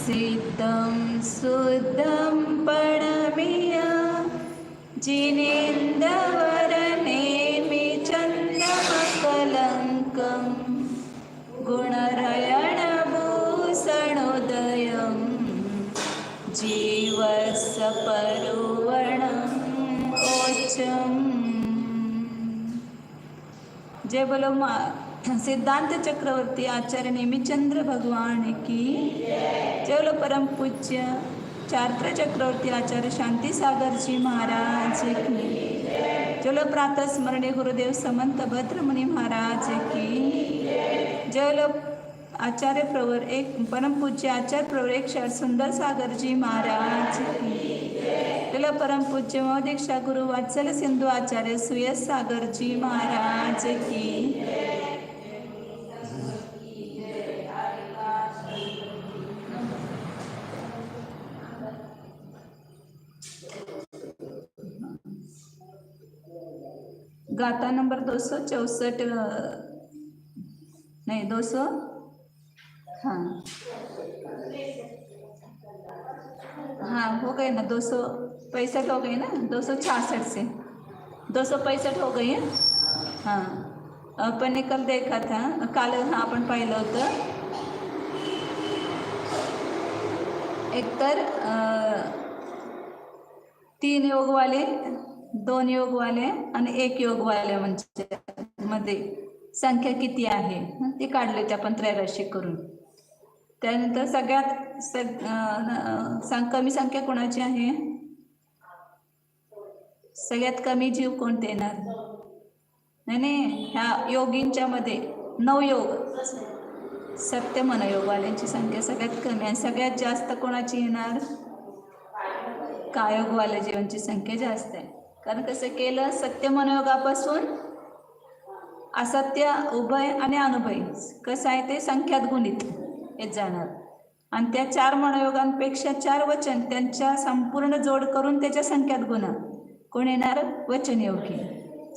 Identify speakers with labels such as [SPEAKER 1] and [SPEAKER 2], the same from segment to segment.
[SPEAKER 1] सिद्धं शुद्धं पणमीय जिनेन्द्रवरनेमि चन्दमकलङ्कं गुणरयणभूषणोदयं जीवसपरुवणम् ओचम्। जय बोलो सिद्धांत चक्रवर्ती आचार्य नेमिचंद्र भगवान की जय। बोलो परम पूज्य चारित्र चक्रवर्ती आचार्य शांती सागर जी महाराज की जय। बोलो प्रातः स्मरणीय गुरुदेव समंत भद्रमुनि महाराज की जय। बोलो आचार्य प्रवर एक परम पूज्य आचार्य प्रवर एक सुंदर सागर जी महाराज की बोलो परम पूज्य महोदीक्षा गुरु वात्सल सिंधु आचार्य सुयस सागर जी महाराज की। गाथा नंबर 264 नहीं 200 हाँ हाँ हो गए ना 265 हो गए ना 266 से 265 हो गई है। हाँ आपण ने कल देखा था काल आपण पाहिलं होतं एकतर 3 योग वाले 2 योग वाले आणि 1 योग वाले म्हणजे मध्ये संख्या किती आहे ते काढले ते आपण त्रैराशिक करून। त्यानंतर सगळ्यात कमी संख्या कोणाची आहे सगळ्यात कमी जीव कोणते येणार नाही ह्या योगींच्या मध्ये 9 योग सत्य मनयोग वाल्यांची संख्या सगळ्यात कमी आहे। सगळ्यात जास्त कोणाची येणार कायोग वाल्या जीवांची संख्या जास्त आहे। कारण कसं केलं सत्य मनोयोगापासून असत्य उभय आणि अनुभय कसं आहे ते संख्यात गुणित येत जाणार आणि त्या 4 मनोयोगांपेक्षा 4 वचन त्यांच्या संपूर्ण जोड करून त्याच्या संख्यात गुणा कोण येणार वचनयोगी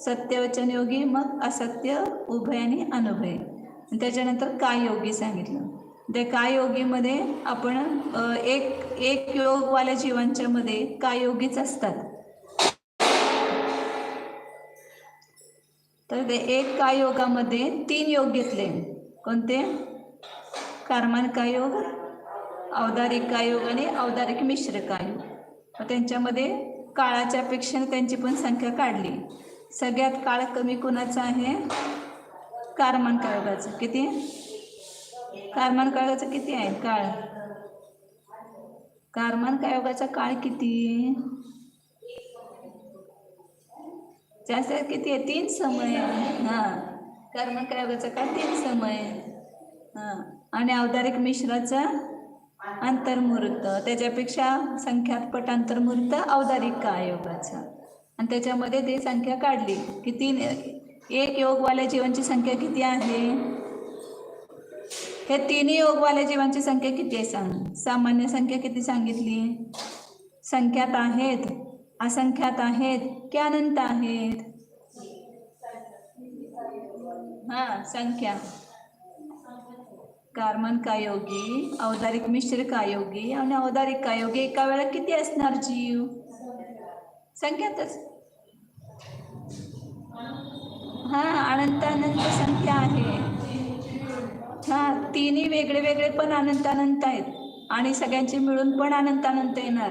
[SPEAKER 1] सत्य वचनयोगी मग असत्य उभय आणि अनुभय त्याच्यानंतर काय योगी सांगितलं। त्या काय योगीमध्ये आपण एक योगवाल्या जीवांच्या मध्ये काय योगीच असतात। तर ते एक काय योगामध्ये 3 योग घेतले कोणते कर्मण काय योग औदारिक काय योग आणि औदारिक मिश्र काय योग। मग त्यांच्यामध्ये काळाच्या अपेक्षेने त्यांची पण संख्या काढली। सगळ्यात काळ कमी कोणाचा आहे कर्मण काय योगाचं किती कर्मण काय योगाचं किती आहे काळ कर्मण काय योगाचा काळ किती जास्त किती आहे 3 समय हां कर्मण काय योगाचा काळ 3 समय हां आणि औदारिक मिश्राचा अंतर्मुहूर्त त्याच्यापेक्षा संख्यात्पट अंतर्मुहूर्त औदारिक काय योगाचा आणि त्याच्यामध्ये ते संख्या काढली की 3 एक योगवाल्या जीवांची संख्या किती आहे हे 3 योगवाल्या जीवांची संख्या किती आहे सांग। सामान्य संख्या किती सांगितली संख्यात आहेत असंख्यात आहेत की अनंत आहेत हां संख्या कर्मण कायोगी औदारिक मिश्र कायोगी आणि औदारिक कायोगी एका वेळा किती असणार जीव संख्यातच हां अनंत अनंत संख्या आहे। हां 3 वेगळे वेगळे पण अनंत अनंत आहेत आणि सगळ्यांची मिळून पण अनंत अनंत येणार।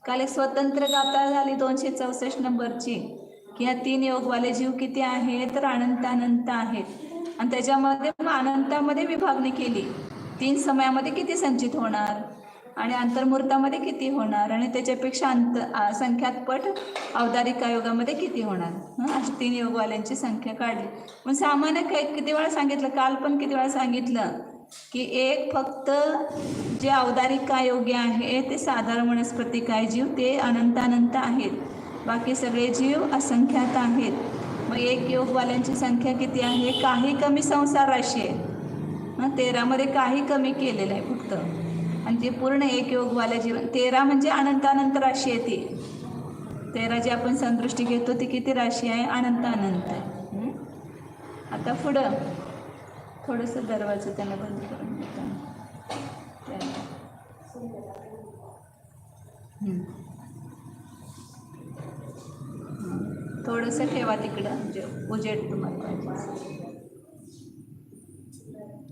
[SPEAKER 1] काल एक स्वतंत्र गाथा झाली 264 नंबरची की या 3 योगवाले जीव किती आहेत तर अनंत अनंत आहेत आणि त्याच्यामध्ये अनंतामध्ये विभागणी केली 3 समयामध्ये किती संचित होणार आणि अंतर्मुहूर्तामध्ये किती होणार आणि त्याच्यापेक्षा संख्यात्पट औदारिक आयोगामध्ये किती होणार अशी 3 योगवाल्यांची संख्या काढली। मग सामान्य किती वेळा सांगितलं काल पण किती वेळा सांगितलं की एक फक्त जे औदारिक कायोगी आहे ते साधारण वनस्पती काय जीव ते अनंत अनंत आहेत बाकी सगळे जीव असंख्यात आहेत। मग एक योगवाल्यांची संख्या किती आहे काही कमी संसार राशी आहे 13 मध्ये काही कमी केलेलं आहे फक्त आणि ते पूर्ण एक योगवाल्या जीवन 13 म्हणजे अनंत अनंत राशी आहे ती 13 जी आपण संदृष्टी घेतो ती किती राशी आहे अनंत अनंत आहे। आता पुढं थोडंसं दरवाजा त्यांना बंद करून देतो थोडंसं ठेवा तिकडं, म्हणजे उजेड तुम्हाला पाहिजे.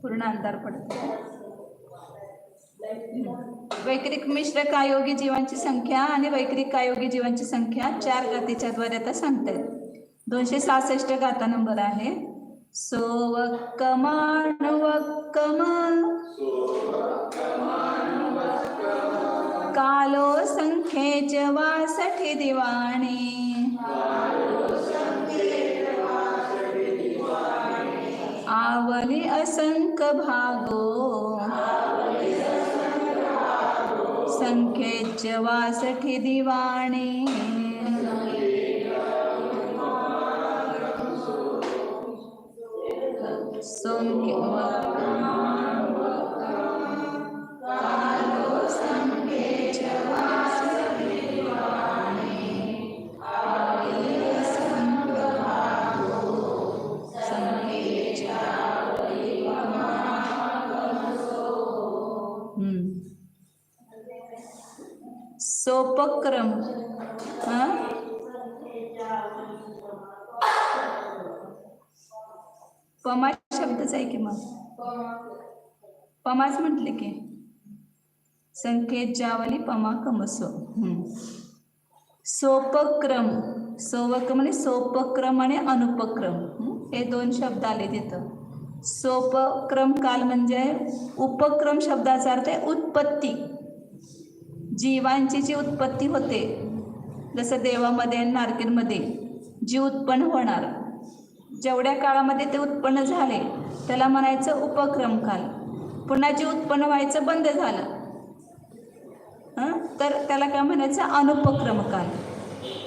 [SPEAKER 1] पूर्ण अंधार पडतो. वैक्रिक मिश्र कायोगी जीवांची संख्या आणि वैक्रिक कायोगी जीवांची संख्या 4 गातीच्या द्वारे आता सांगतायत. 266 गाथा नंबर आहे. सोवक्कमाणुवक्कम कालो संख्येच 62 दिवाणी आवली असंख्य भागो संख्येच 62 दिवाणी. सोपक्रम पमा शब्दच आहे की, मग पमाच म्हटले की संकेत जावली पमा कमसो. सोपक्रम, सोवक्रम आणि सोपक्रम आणि अनुपक्रम हे 2 शब्द आले तिथं. सोपक्रम काल म्हणजे उपक्रम शब्दाचा अर्थ आहे उत्पत्ती, जीवांची जी उत्पत्ती होते, जसं देवामध्ये आणि नारकीमध्ये जीव उत्पन्न होणार, जेवढ्या काळामध्ये ते उत्पन्न झाले त्याला म्हणायचं उपक्रम काल. पुन्हा जीव उत्पन्न व्हायचं बंद झालं तर त्याला काय म्हणायचं अनुपक्रम काल.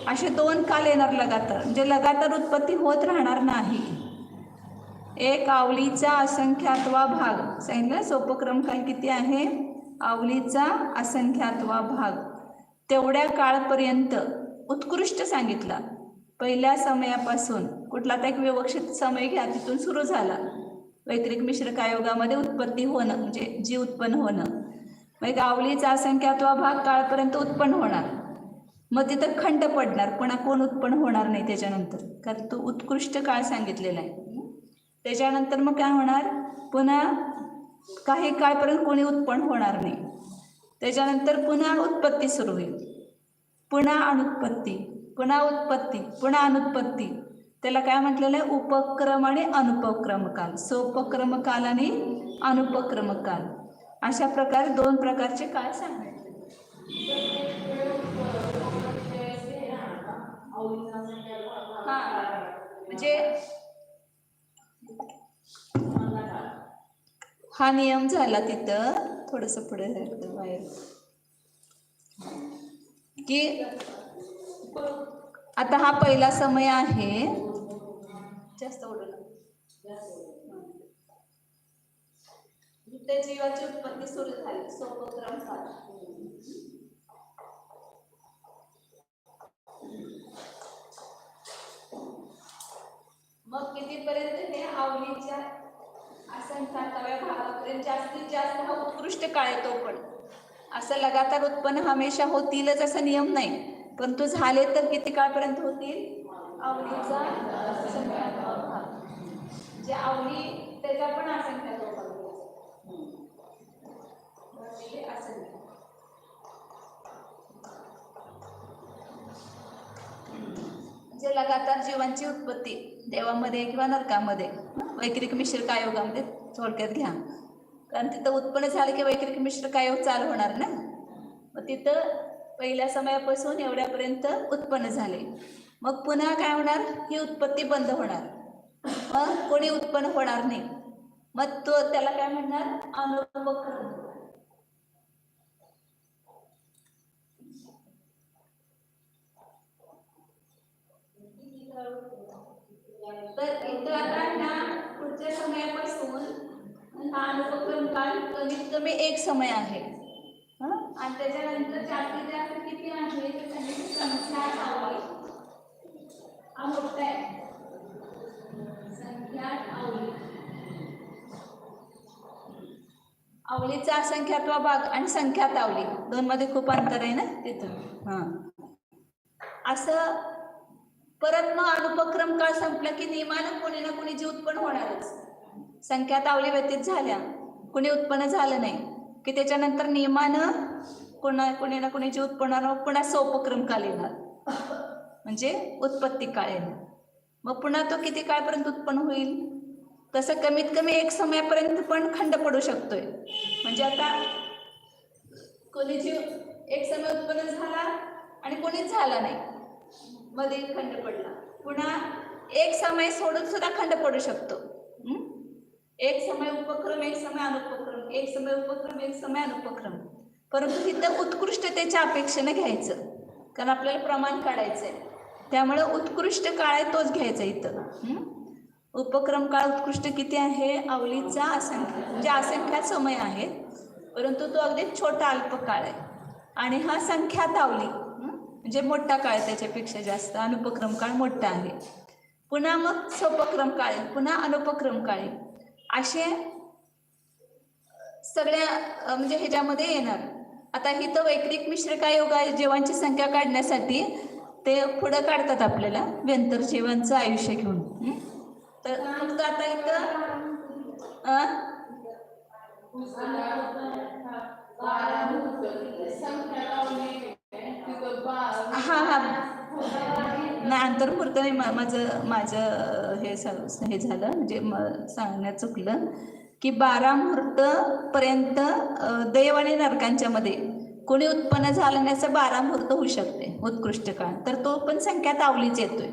[SPEAKER 1] असे 2 काल येणार लगातार, म्हणजे लगातार उत्पत्ती होत राहणार नाही. एक आवलीचा असंख्यातवा भाग सांगितलं. सोपक्रम काल किती आहे? आवलीचा असंख्यातवा भाग. तेवढ्या काळपर्यंत उत्कृष्ट सांगितला. पहिल्या समयापासून कुठला तर एक विवक्षित समय घ्या, तिथून सुरू झाला वैक्रिक मिश्र कायोगामध्ये उत्पत्ती होणं, म्हणजे जीव उत्पन्न होणं. मग आवलीचा असंख्यातवा भाग काळपर्यंत उत्पन्न होणार, मग तिथं खंड पडणार, पुन्हा कोण उत्पन्न होणार नाही त्याच्यानंतर, कारण तो उत्कृष्ट काळ सांगितलेला आहे. त्याच्यानंतर मग काय होणार? पुन्हा काही काळपर्यंत कोणी उत्पन्न होणार नाही. त्याच्यानंतर पुन्हा उत्पत्ती सुरू होईल, पुन्हा अनुत्पत्ती, पुन्हा उत्पत्ती, पुन्हा अनुत्पत्ती. त्याला काय म्हटलेलं आहे? उपक्रम आणि अनुपक्रम काल. सोपक्रम काल आणि अनुपक्रम काल, अशा प्रकारे 2 प्रकारचे काळ सांगितले. म्हणजे हा नियम झाला तिथं. थोडंसं पुढे जायचं बाहेर की आता हा पहिला समय आहे. जास्त ओढलं त्या जीवाची उत्पत्ती सुरू झाली सोपक्रम काल. मग कितीपर्यंत? हे आवलीच्या असंख्यातव्या भागापर्यंत जास्तीत जास्त हा उत्कृष्ट काळ येतो. पण असं लगातार उत्पन्न हमेशा होतीलच असा नियम नाही, परंतु झाले तर किती काळपर्यंत होतील? आवलीचा असंख्यातवा भाग, जे आवली त्याचा पण असंख्यातवा भाग असंख्य. जे लगातार जीवांची उत्पत्ती देवामध्ये किंवा नरकामध्ये, वैक्रिक मिश्र कायोगामध्ये थोडक्यात घ्या, कारण तिथं उत्पन्न झालं की वैक्रिक मिश्र कायोग चालू होणार ना. मग तिथं पहिल्या समयापासून एवढ्यापर्यंत उत्पन्न झाले, मग पुन्हा काय होणार? ही उत्पत्ती बंद होणार, मग कोणी उत्पन्न होणार नाही. मग तो त्याला काय म्हणणार? अनुपक्रम. तर इथं आता ह्या पुढच्या समयापासून हा अनुपक्रम काळ कमीत कमी 1 समय आहे. आणि त्याच्यानंतर जास्तीत जास्त किती आहे? संख्या आवली. हा मोठा आहे, संख्या आवली. आवलीचा असंख्यात्वा भाग आणि संख्यात आवली दोन मध्ये खूप अंतर आहे ना तिथं. हा असं परत मग अनुपक्रम काळ संपला की नियमानं कोणी ना कोणी जी उत्पन्न होणारच. संख्यात आवली व्यतीत झाल्या, कुणी उत्पन्न झालं नाही की त्याच्यानंतर नियमानं कोणी ना कोणी जी उत्पन्न पुन्हा सोपक्रम काळ येणार, म्हणजे उत्पत्ती काळ येणार. मग पुन्हा तो किती काळपर्यंत उत्पन्न होईल? तसं कमीत कमी एक समयापर्यंत पण खंड पडू शकतोय. म्हणजे आता कोणी जीव एक समय उत्पन्न झाला आणि कोणीच झाला नाही, मध्ये खंड पडला. पुन्हा एक समय सोडून सुद्धा खंड पडू शकतो. एक समय उपक्रम, एक समय अनुपक्रम, एक समय उपक्रम, एक समय अनुपक्रम. परंतु तिथं उत्कृष्टतेच्या अपेक्षेने घ्यायचं, कारण आपल्याला प्रमाण काढायचंय. त्यामुळे उत्कृष्ट काळ आहे तोच घ्यायचा इथं. उपक्रम काळ उत्कृष्ट किती आहे? आवलीचा असंख्य, म्हणजे असंख्यात समय आहे, परंतु तो अगदी छोटा अल्प काळ आहे. आणि हा संख्यात आवली म्हणजे मोठा काळ, त्याच्यापेक्षा जास्त अनुपक्रम काळ मोठा आहे. पुन्हा मग सोपक्रम काळ, पुन्हा अनुपक्रम काळ, असे सगळ्या म्हणजे ह्याच्यामध्ये येणार. आता ही तर वैक्रिक मिश्र काय योगा जीवांची संख्या काढण्यासाठी ते पुढं काढतात आपल्याला व्यंतर जीवांचं आयुष्य घेऊन. तर फक्त आता इथं नाही अंतर्मुहूर्त नाही, माझं हे झालं म्हणजे सांगण्यात चुकलं की 12 मुहूर्त पर्यंत देव आणि नरकांच्या मध्ये कोणी उत्पन्न झालं नाही असं 12 मुहूर्त होऊ शकते उत्कृष्ट काळ. तर तो पण संख्यात आवलीच येतोय.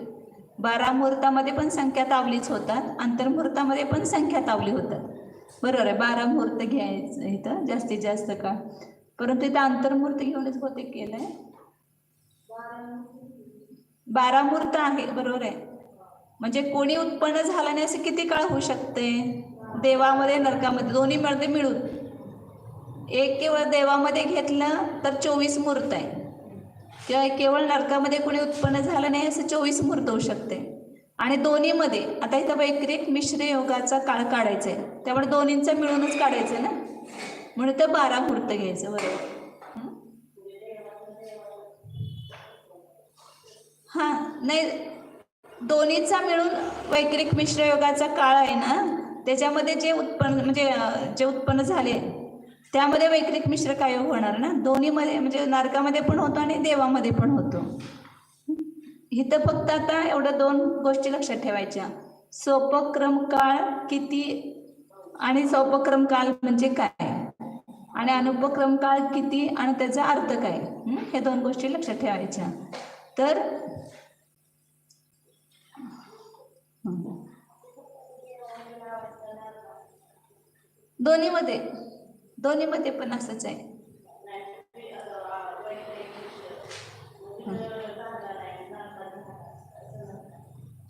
[SPEAKER 1] 12 मुहूर्तामध्ये पण संख्यात आवलीच होतात, अंतर्मुहूर्तामध्ये पण संख्यात आवली होतात. बरोबर आहे, 12 मुहूर्त घ्यायचं इथं जास्तीत जास्त काळ. परंतु इथं अंतर्मुहूर्त घेऊनच बहुतेक केलंय. 12 मुहूर्त आहे, बरोबर आहे. म्हणजे कोणी उत्पन्न झालं नाही असं किती काळ होऊ शकते? देवामध्ये नरकामध्ये दोन्ही मध्ये मिळून. एक केवळ देवामध्ये घेतलं तर 24 मुहूर्त आहे, किंवा केवळ नरकामध्ये कोणी उत्पन्न झालं नाही असं 24 मुहूर्त होऊ शकते. आणि दोन्हीमध्ये आता इथं वैक्रिक मिश्र योगाचा काळ काढायचा आहे, त्यामुळे दोन्हींचा मिळूनच काढायचं ना, म्हणून तर 12 मुहूर्त घ्यायचं. बरोबर. हां नाही, दोन्हीचा मिळून वैक्रिक मिश्र योगाचा काळ आहे ना, त्याच्यामध्ये जे उत्पन्न म्हणजे जे उत्पन्न झाले त्यामध्ये वैक्रिक मिश्र काय होणार ना, दोन्हीमध्ये म्हणजे नरकामध्ये पण होतो आणि देवामध्ये पण होतो. इथं फक्त आता एवढं 2 गोष्टी लक्षात ठेवायच्या, सोपक्रम काळ किती आणि सोपक्रम काळ म्हणजे काय, आणि अनुपक्रम काळ किती आणि त्याचा अर्थ काय, हे 2 गोष्टी लक्षात ठेवायच्या. तर दोन्हीमध्ये पण असंच आहे.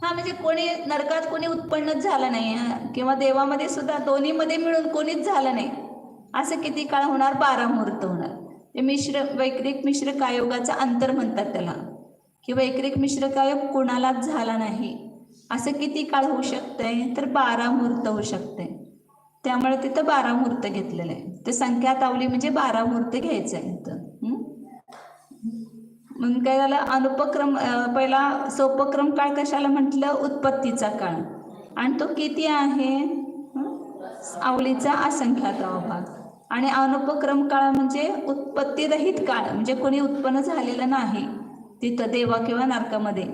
[SPEAKER 1] हा म्हणजे कोणी नरकात कोणी उत्पन्नच झालं नाही किंवा देवामध्ये सुद्धा दोन्हीमध्ये मिळून कोणीच झालं नाही असं किती काळ होणार? 12 मुहूर्त होणार. ते वैक्रिक मिश्र कायोगाचा अंतर म्हणतात त्याला, की वैक्रिक मिश्र कायोग कोणालाच झाला नाही असं किती काळ होऊ शकतंय? तर 12 मुहूर्त होऊ शकते. त्यामुळे तिथं 12 मुहूर्त घेतलेलं आहे. ते संख्यात आवली म्हणजे 12 मुहूर्त घ्यायचं आहे इथं. मग काय झालं? अनुपक्रम पहिला सोपक्रम काळ कशाला म्हटलं? उत्पत्तीचा काळ. आणि तो किती आहे? आवलीचा असंख्यातवा भाग. आणि अनुपक्रम काळ म्हणजे उत्पत्तीरहित काळ, म्हणजे कोणी उत्पन्न झालेलं नाही तिथं देवा किंवा नरकामध्ये.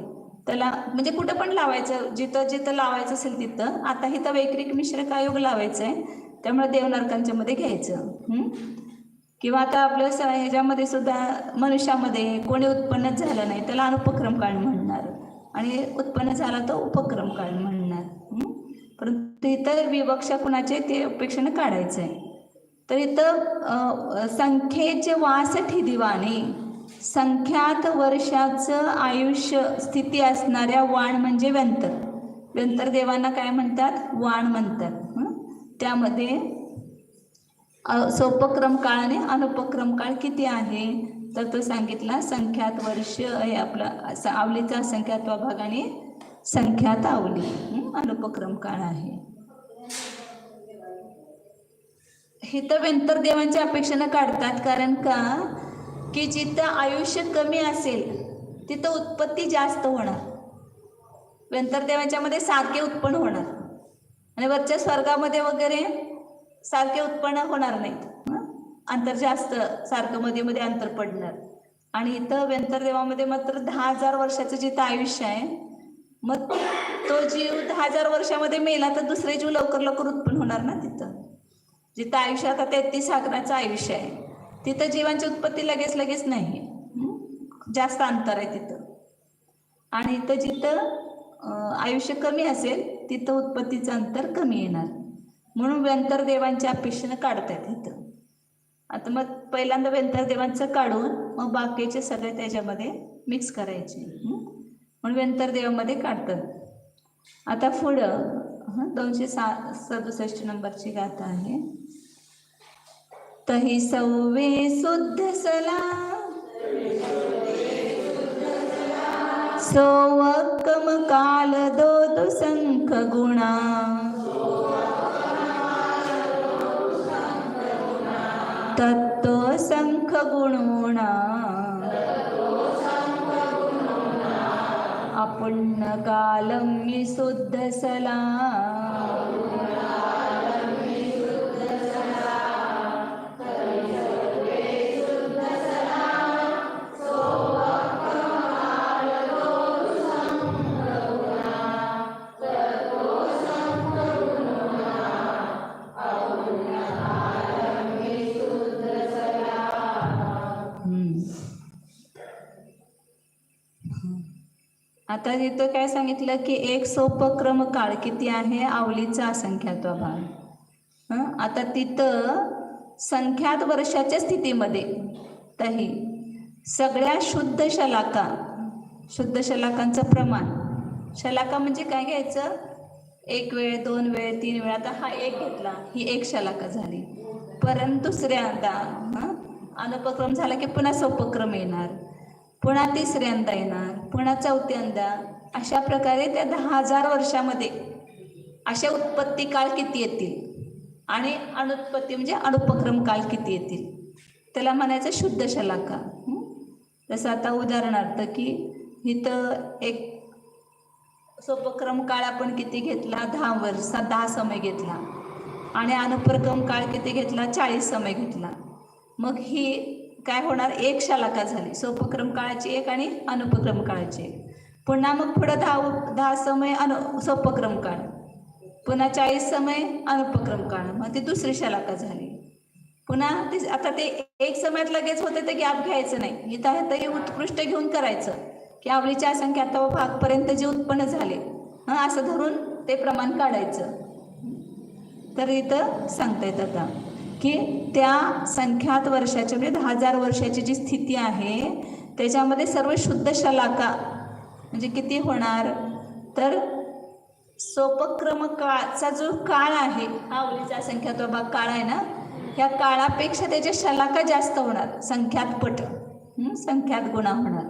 [SPEAKER 1] त्याला म्हणजे कुठं पण लावायचं, जिथं जिथं लावायचं असेल तिथं. आता इथं वैक्रिक मिश्र कायोग लावायचं आहे, त्यामुळे देव नरकांच्या मध्ये घ्यायचं. किंवा आता आपल्या ह्याच्यामध्ये सुद्धा मनुष्यामध्ये कोणी उत्पन्नच झालं नाही त्याला अनुपक्रम काळ म्हणणार, आणि उत्पन्न झाला तर उपक्रम काळ म्हणणार. परंतु इथं विवक्षा कुणाचे ते अपेक्षेने काढायचं आहे. तर इथं संख्येचे 62 दिवाणे, संख्यात वर्षाचं आयुष्य स्थिती असणाऱ्या वाण म्हणजे व्यंतर देवांना काय म्हणतात? वाण म्हणतात. त्यामध्ये सोपक्रम काळ आणि अनुपक्रम काळ किती आहे? तर तो सांगितला संख्यात वर्ष हे आपला आवलीचा असंख्यात्वा भाग आणि संख्यात आवली अनुपक्रम काळ आहे. इथं व्यंतर देवांच्या अपेक्षेनं काढतात, कारण का की जिथं आयुष्य कमी असेल तिथं उत्पत्ती जास्त होणार. व्यंतर देवांच्या मध्ये सारखे उत्पन्न होणार आणि वरच्या स्वर्गामध्ये वगैरे सारखे उत्पन्न होणार नाहीत. अंतर जास्त सारखं मध्ये मध्ये अंतर पडणार. आणि इथं व्यंतर देवामध्ये मात्र 10,000 वर्षाचं जिथं आयुष्य आहे, मग तो जीव 10,000 वर्षामध्ये मेला तर दुसरे जीव लवकर लवकर उत्पन्न होणार ना. तिथं जिथं आयुष्य आता 33,000 आयुष्य आहे तिथं जीवांची उत्पत्ती लगेच लगेच नाही, जास्त अंतर आहे तिथं. आणि इथं जिथं आयुष्य कमी असेल तिथं उत्पत्तीचं अंतर कमी येणार, म्हणून व्यंतर देवांच्या अपेक्षेनं काढतायत इथं. आता मग पहिल्यांदा व्यंतर देवांचं काढून मग बाकीचे सगळे त्याच्यामध्ये मिक्स करायचे, म्हणून व्यंतर देवामध्ये काढतात. आता पुढं 267 नंबरची गाथा आहे. तही सव्वे शुद्ध सला सोवक्कम काल दो संख गुणा तत्तो संख गुणोणा अपुण्य कालम्य शुद्ध सला आता तिथं काय सांगितलं की एक सोपक्रम काळ किती आहे, आवलीचा असंख्यात्व भाग. आता तिथं संख्यात वर्षाच्या स्थितीमध्ये तही सगळ्या शुद्ध शलाका, शुद्ध शलाकांचं प्रमाण, शलाका म्हणजे काय घ्यायचं, 1 वेळ 2 वेळ 3 वेळ. आता हा एक घेतला, ही एक शलाका झाली. परंतु दुसऱ्यांदा अनुपक्रम झाला की पुन्हा सोपक्रम येणार, पुन्हा तिसऱ्यांदा येणार, पुन्हा चौथ्यांदा. अशा प्रकारे त्या 10,000 वर्षामध्ये अशा उत्पत्ती काळ किती येतील आणि अनुत्पत्ती म्हणजे अनुपक्रम काळ किती येतील, त्याला म्हणायचं शुद्ध शलाका. जसं आता उदाहरणार्थ की इथं एक सोपक्रम काळ आपण किती घेतला, 10 वर्ष 10 समय घेतला आणि अनुपक्रम काळ किती घेतला, 40 समय घेतला. मग ही काय होणार, एक शलाका झाली, सोपक्रम काळाची एक आणि अनुपक्रम काळाची एक. पुन्हा मग पुढं 10 समय सोपक्रम काळ, पुन्हा 40 समय अनुपक्रम काळ, मग ती दुसरी शलाका झाली. पुन्हा आता ते एक समयात लगेच होते ते गॅप घ्यायचं नाही, इथं तरी उत्कृष्ट घेऊन करायचं की आवलीच्या असंख्यात्व भागपर्यंत जे उत्पन्न झाले असं धरून ते प्रमाण काढायचं. तर इथं सांगता येत आता की त्या संख्यात वर्षाच्या म्हणजे 10,000 वर्षाची जी स्थिती आहे त्याच्यामध्ये सर्व शुद्ध शलाका म्हणजे किती होणार, तर सोपक्रम काळाचा जो काळ आहे, आवलीचा असंख्यात्व भाग काळ आहे ना, ह्या काळापेक्षा त्याच्या शलाका जास्त होणार, संख्यात पट, संख्यात गुणा होणार.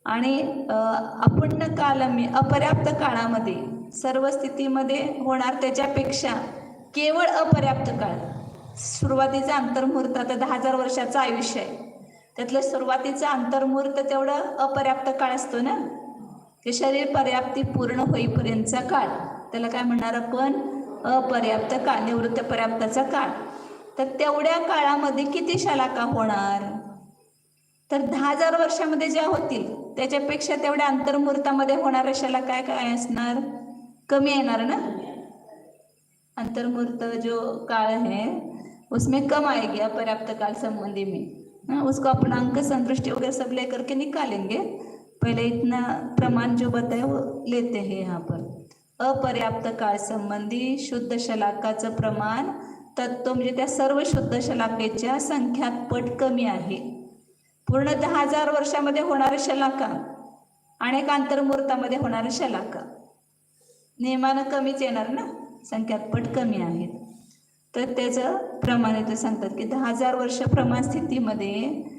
[SPEAKER 1] आणि अपुण्य कालमी अपर्याप्त काळामध्ये सर्व स्थितीमध्ये होणार त्याच्यापेक्षा केवळ अपर्याप्त काळ, सुरुवातीचा अंतर्मुहूर्त, आता 10,000 वर्षाचं आयुष्य आहे त्यातलं सुरुवातीचा अंतर्मुहूर्त तेवढं अपर्याप्त काळ असतो ना, ते शरीर पर्याप्ती पूर्ण होईपर्यंतचा काळ, त्याला काय म्हणणार आपण, अपर्याप्त काळ, निवृत्त पर्याप्ताचा काळ. तर तेवढ्या काळामध्ये किती शलाका होणार, तर 10,000 वर्षामध्ये ज्या होतील त्याच्यापेक्षा तेवढ्या अंतर्मुहूर्तामध्ये होणाऱ्या शलाका काय असणार, कमी येणार ना. अंतर्मुहूर्त जो काल है उसमें कम आएगी अपर्याप्त काल संबंधी में, उसको अपन अंक संतुष्टि वगैरह सब लेकर के निकालेंगे. पहले इतना प्रमाण जो बताया वो लेते हैं यहाँ पर. अपर्याप्त काळ संबंधी शुद्ध शलाकाचं प्रमाण तत्व म्हणजे त्या सर्व शुद्ध शलाकेच्या संख्यात पट कमी आहे. पूर्ण 10,000 वर्षामध्ये होणारे शलाका अनेक अंतर्मुहूर्तामध्ये होणारे शलाका नियमानं कमीच येणार ना, संख्यात पट कमी आहेत. तर त्याचं प्रमाण इथे सांगतात की 10,000 वर्ष प्रमाण स्थितीमध्ये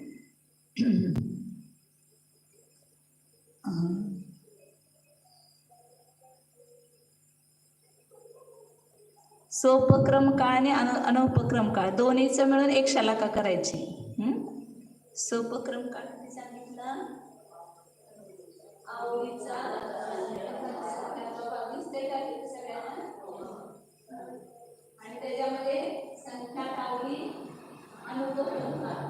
[SPEAKER 1] सोपक्रम काळ आणि अनुपक्रम काळ दोन्हीचं मिळून एक शलाका करायची. सोपक्रम काळ मी सांगितलं आवडीचा आणि त्याच्यामध्ये संख्या आवडी अनुपक्रम काळ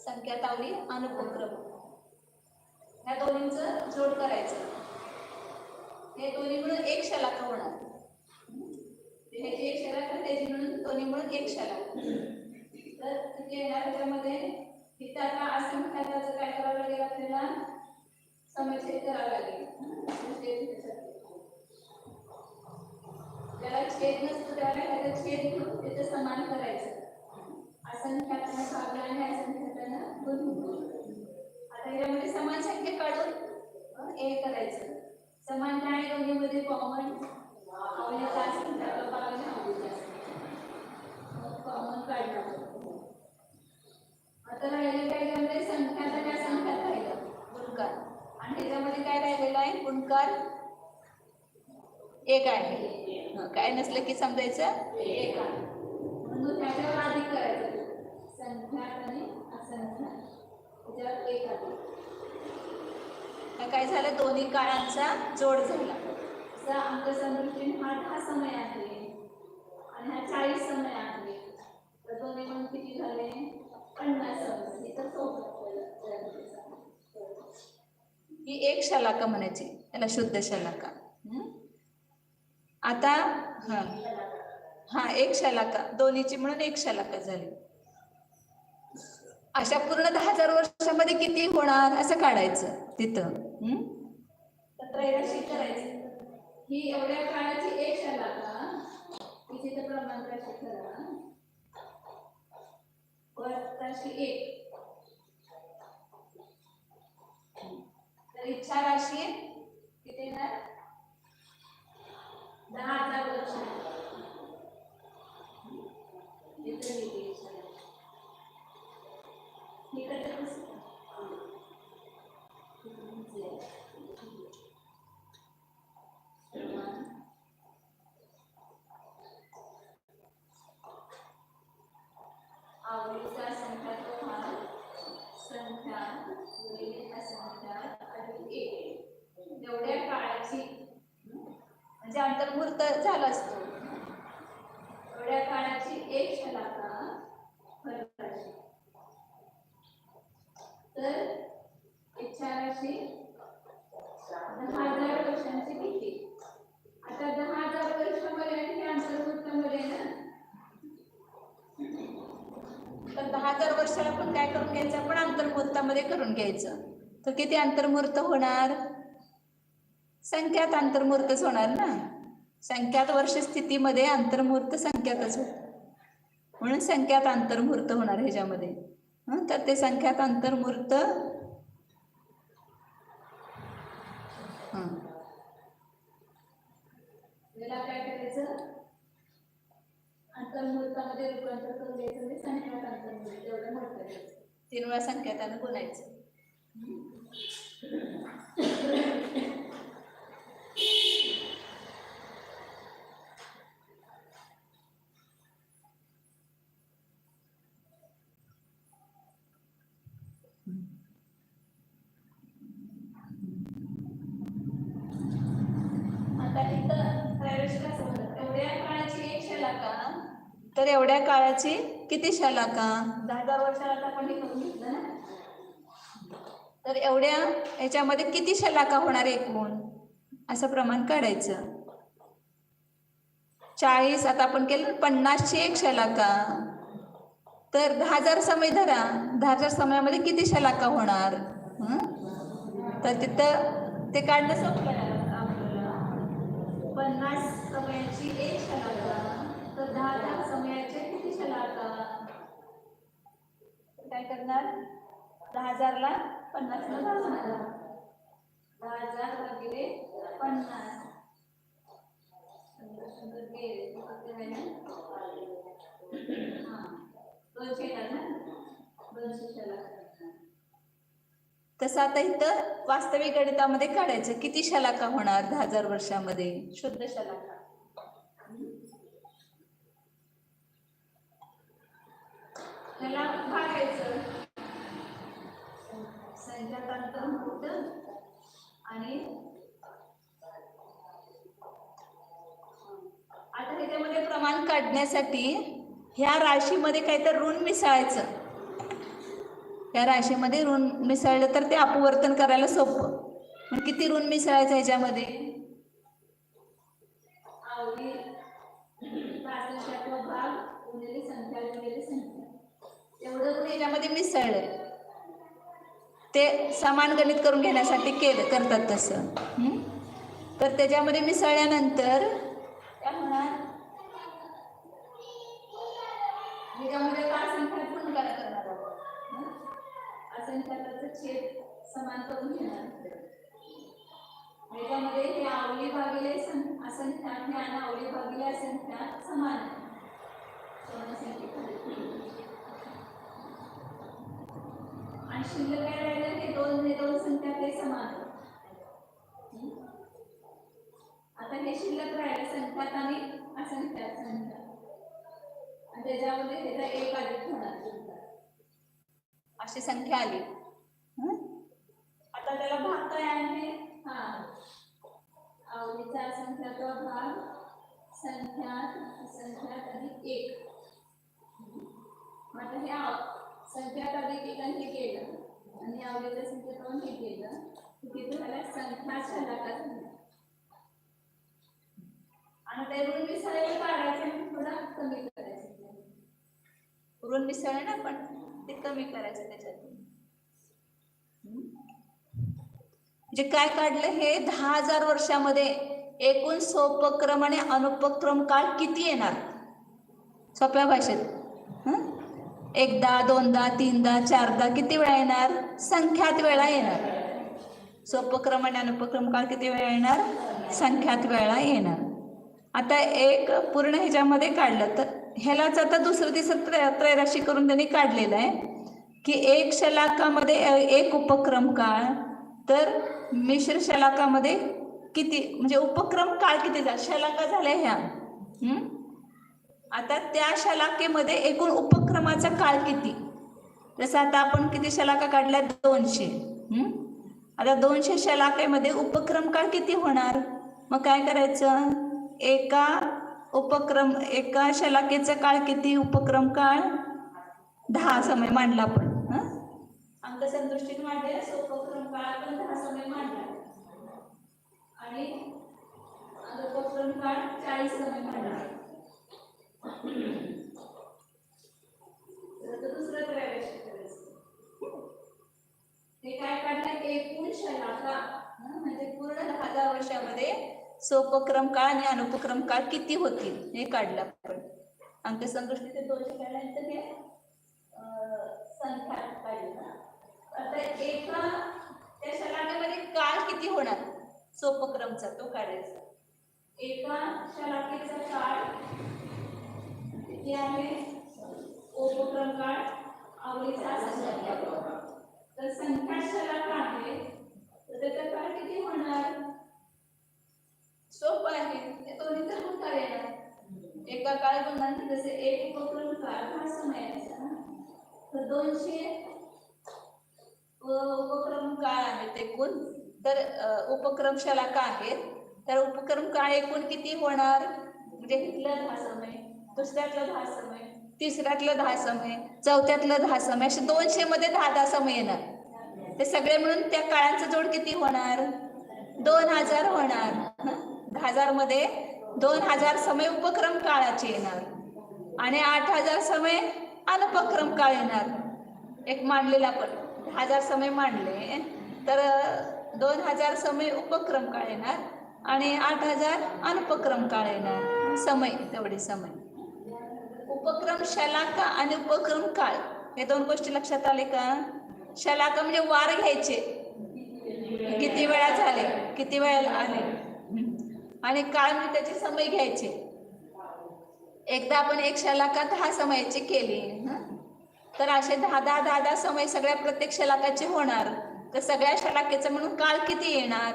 [SPEAKER 1] संख्यात आवडी अनुपक्रम ह्या दोन्हींचं जोड करायचं. हे दोन्ही मिळून एक शलाका होणार. ह्याची एक शलाका त्याची मिळून दोन्ही मिळून एक शलाका. तर किती येणार त्याच्यामध्ये इथं आता असंख्याकाचं काय करावं लागेल आपल्याला समच्छेद करावं लागेल. ज्याला छेद नसतो त्याला त्याचा छेद घेऊन त्याचं समान करायचं. असंख्याकानं भागलं आणि असंख्याकानं गुणून. आता यामध्ये समान संख्या काढून ए करायचं. समान काय दोन्हीमध्ये कॉमन आवडीचा असंख्याका भागला कॉमन काढलं. आता राहिलं काय त्यामध्ये संख्यात आणि असंख्यात राहिलं गुणकार आणि त्याच्यामध्ये काय राहिलेलं आहे गुणकार एक आहे. काय नसलं की समजायचं एक आहे म्हणून त्याच्यावर अधिक करायचं. संख्यात आणि असंख्यात त्याच्यावर एक आहे. काय झालं दोन्ही काळांचा जोड झाला. जसा अंकसंदृष्टीने हा 10 समय आहे आणि हा 40 समय आहे तर दोन्ही म्हणून किती झाले 50 समय. ही एक शलाका म्हणायची याला शुद्ध शलाका. आता हा एक शलाका दोन्हीची म्हणून एक शलाका झाली. अशा पूर्ण 10,000 वर्षामध्ये किती होणार असं काढायचं तिथं. त्रैराशी करायचं. ही एवढ्या काळाची एक शलाका तिथे प्रमाण राशी करा वर्षाशी एक. तर इच्छा राशी किती येणार 10,000 वर्ष. आवडीचा संख्या तो हा संख्या गुणिले असंख्या अधिक एक एवढ्या काळाची म्हणजे अंतर्मुहूर्त झाला असतो. एवढ्या काळाची एक शलाका फरक. तर इच्छा राशी 10,000 वर्षांची किती. आता 10,000 वर्षामध्ये आणि अंतर्मुहूर्तामध्ये ना तर 10,000 वर्षाला पण काय करून घ्यायचं आपण अंतर्मुहूर्तामध्ये करून घ्यायचं. तर किती अंतर्मुहूर्त होणार संख्यात अंतर्मुहूर्तच होणार ना. संख्यात वर्ष स्थितीमध्ये अंतर्मुहूर्त संख्यातच होत म्हणून संख्यात अंतर्मुहूर्त होणार ह्याच्यामध्ये. तर ते संख्यात अंतर्मुहूर्त याला काय करायचं अंतर्मुहूर्तामध्ये रूपांतर करून द्यायचं म्हणजे संख्यात अंतर्मुहूर्त एवढं मोठं 3 वेळा संख्यातानं गुणायचं. एवढ्या काळाची एक शलाका तर एवढ्या काळाची किती शलाका 10,000 वर्षाला आपण हे करून घेतलं ना. तर एवढ्या याच्यामध्ये किती शलाका होणार एकूण असं प्रमाण काढायचं. 40 आता आपण केलं 50ची एक शलाका तर 10,000 समय धरा. 10,000 समयामध्ये किती शलाका होणार तर तिथं ते काढणं सोपं आहे. 50 समयाची एक शलाका तर 10,000 समयाचे किती शलाका. काय करणार 10,000ला 50 ला भागणार. 10,000 भागिले 50 200 ना 200 शलाका. तसं आता इथं वास्तविक गणितामध्ये काढायचं. किती शलाका होणार 10,000 वर्षामध्ये? शुद्ध शलाका. त्याला भागायचं. संख्याकांत होतं आणि आता ह्याच्यामध्ये प्रमाण काढण्यासाठी ह्या राशीमध्ये काहीतरी ऋण मिसळायचं. या राशीमध्ये ऋण मिसळलं तर ते अपवर्तन करायला सोपं. मग किती ऋण मिसळायचं ह्याच्यामध्ये? आवडी भाग गुणिले संख्या गुणिले संख्या, एवढं ऋण ह्याच्यामध्ये मिसळलंय. ते समान गणित करून घेण्यासाठी करतात तसं. तर त्याच्यामध्ये मिसळल्यानंतर त्या होणार ह्याच्यामध्ये असंख्यात गुणाकार करणार आहोत. असंख्याताचा छेद समान करून घेणार. ह्याच्यामध्ये हे आवली भागिले असंख्यात आणि आवली भागिले असंख्यात समान आहे. आणि शिल्लक काय राहिलं? हे दोन संख्या ते समान आहे. आता हे शिल्लक राहिलं संख्यात आणि असंख्यात संख्या, आणि त्याच्यामध्ये त्याचा एक अधिक होणार. अशी संख्या आली. आता त्याला भाग काय आहे? आवडीचा असंख्याचा भाग संख्यात असंख्यात अधिक एक. आता हे संख्यात अधिक एक हे केलं आणि आवडीच्या संख्येत हे केलं, तिथे झाला संख्या शलाका झाला. आणि ते ऋण मिसळायला काढायचं, थोडा कमी करायचं. ऋण मिसळलं ना पण ते कमी करायचं त्याच्यातून. म्हणजे काय काढलं? हे 10,000 वर्षामध्ये एकूण सोपक्रम आणि अनुपक्रम काळ किती येणार? सोप्या भाषेत एकदा, दोनदा, तीनदा, चारदा किती वेळा येणार? संख्यात वेळा येणार. सोपक्रम आणि अनुपक्रम काळ किती वेळा येणार? संख्यात वेळा येणार. आता एक पूर्ण ह्याच्यामध्ये काढलं तर ह्यालाच आता दुसरं तिसरं त्रैराशी करून त्यांनी काढलेलं आहे की एक शलाकामध्ये एक उपक्रम काळ, तर मिश्र शलाकामध्ये किती, म्हणजे उपक्रम काळ किती झाला? शलाका झाल्या ह्या. आता त्या शलाकेमध्ये एकूण उपक्रमाचा काळ किती? जसं आता आपण किती शलाका काढल्या? 200. आता 200 शलाकेमध्ये उपक्रम काळ किती होणार? मग काय करायचं? एका शलाकेचा काळ किती? उपक्रम काळ 10 समय मांडला आपण. अंकसंदृष्टीने मांडले. उपक्रम काळ पण 10 समय मांडला आणि अनुपक्रम काळ 40 समय मांडला. दुसरं त्रैराशी करायचं. हे काय काढलं? एकूण शलाका, म्हणजे पूर्ण 10,000 वर्षामध्ये सोपक्रम काळ आणि अनुपक्रम काळ किती होतील हे काढलं आपण. अंकसंदृष्टीचे 200 काढल्यानंतर हे संख्या काढली ना. आता एका त्या शलाकेमध्ये काळ किती होणार सोपक्रमचा तो काढायचा. एका शलाकेचा काळ किती आहे? उपक्रम काळ आवडीचा संख्या, तर संख्या शलाका आहे तर त्याचा काळ किती होणार? सोपं आहे, ते दोन्ही तर गुणकार येणार. एका काळ गुणणार, जसे एक उपक्रम काळ 10 समयाचा, तर 200 उपक्रम काळ आहेत एकूण. तर उपक्रम शलाका आहेत, तर उपक्रम काळ एकूण किती होणार? म्हणजे इथलं 10 समय, दुसऱ्यातलं 10 समय, तिसऱ्यातलं 10 समय, चौथ्यातलं 10 समय, असे 200 मध्ये 10 समय येणार. ते सगळे मिळून त्या काळांचा जोड किती होणार? 2000 होणार. 10,000 मध्ये 2000 समय उपक्रम काळाचे येणार आणि 8000 समय अनुपक्रम काळ येणार. एक मांडलेला पण 10,000 समय मांडले तर 2000 समय उपक्रम काळ येणार आणि 8000 अनुपक्रम काळ येणार. समय तेवढे समय. उपक्रम शलाका आणि उपक्रम काळ हे दोन गोष्टी लक्षात आले का? शलाका म्हणजे वार घ्यायचे, किती वेळा झाले, किती वेळा आले, आणि काळ म्हणजे त्याचे समय घ्यायचे. एकदा आपण एक शलाका 10 समयाची केली तर असे 10 समय सगळ्या प्रत्येक शलाकाचे होणार. तर सगळ्या शलाकेचं म्हणून काळ किती येणार?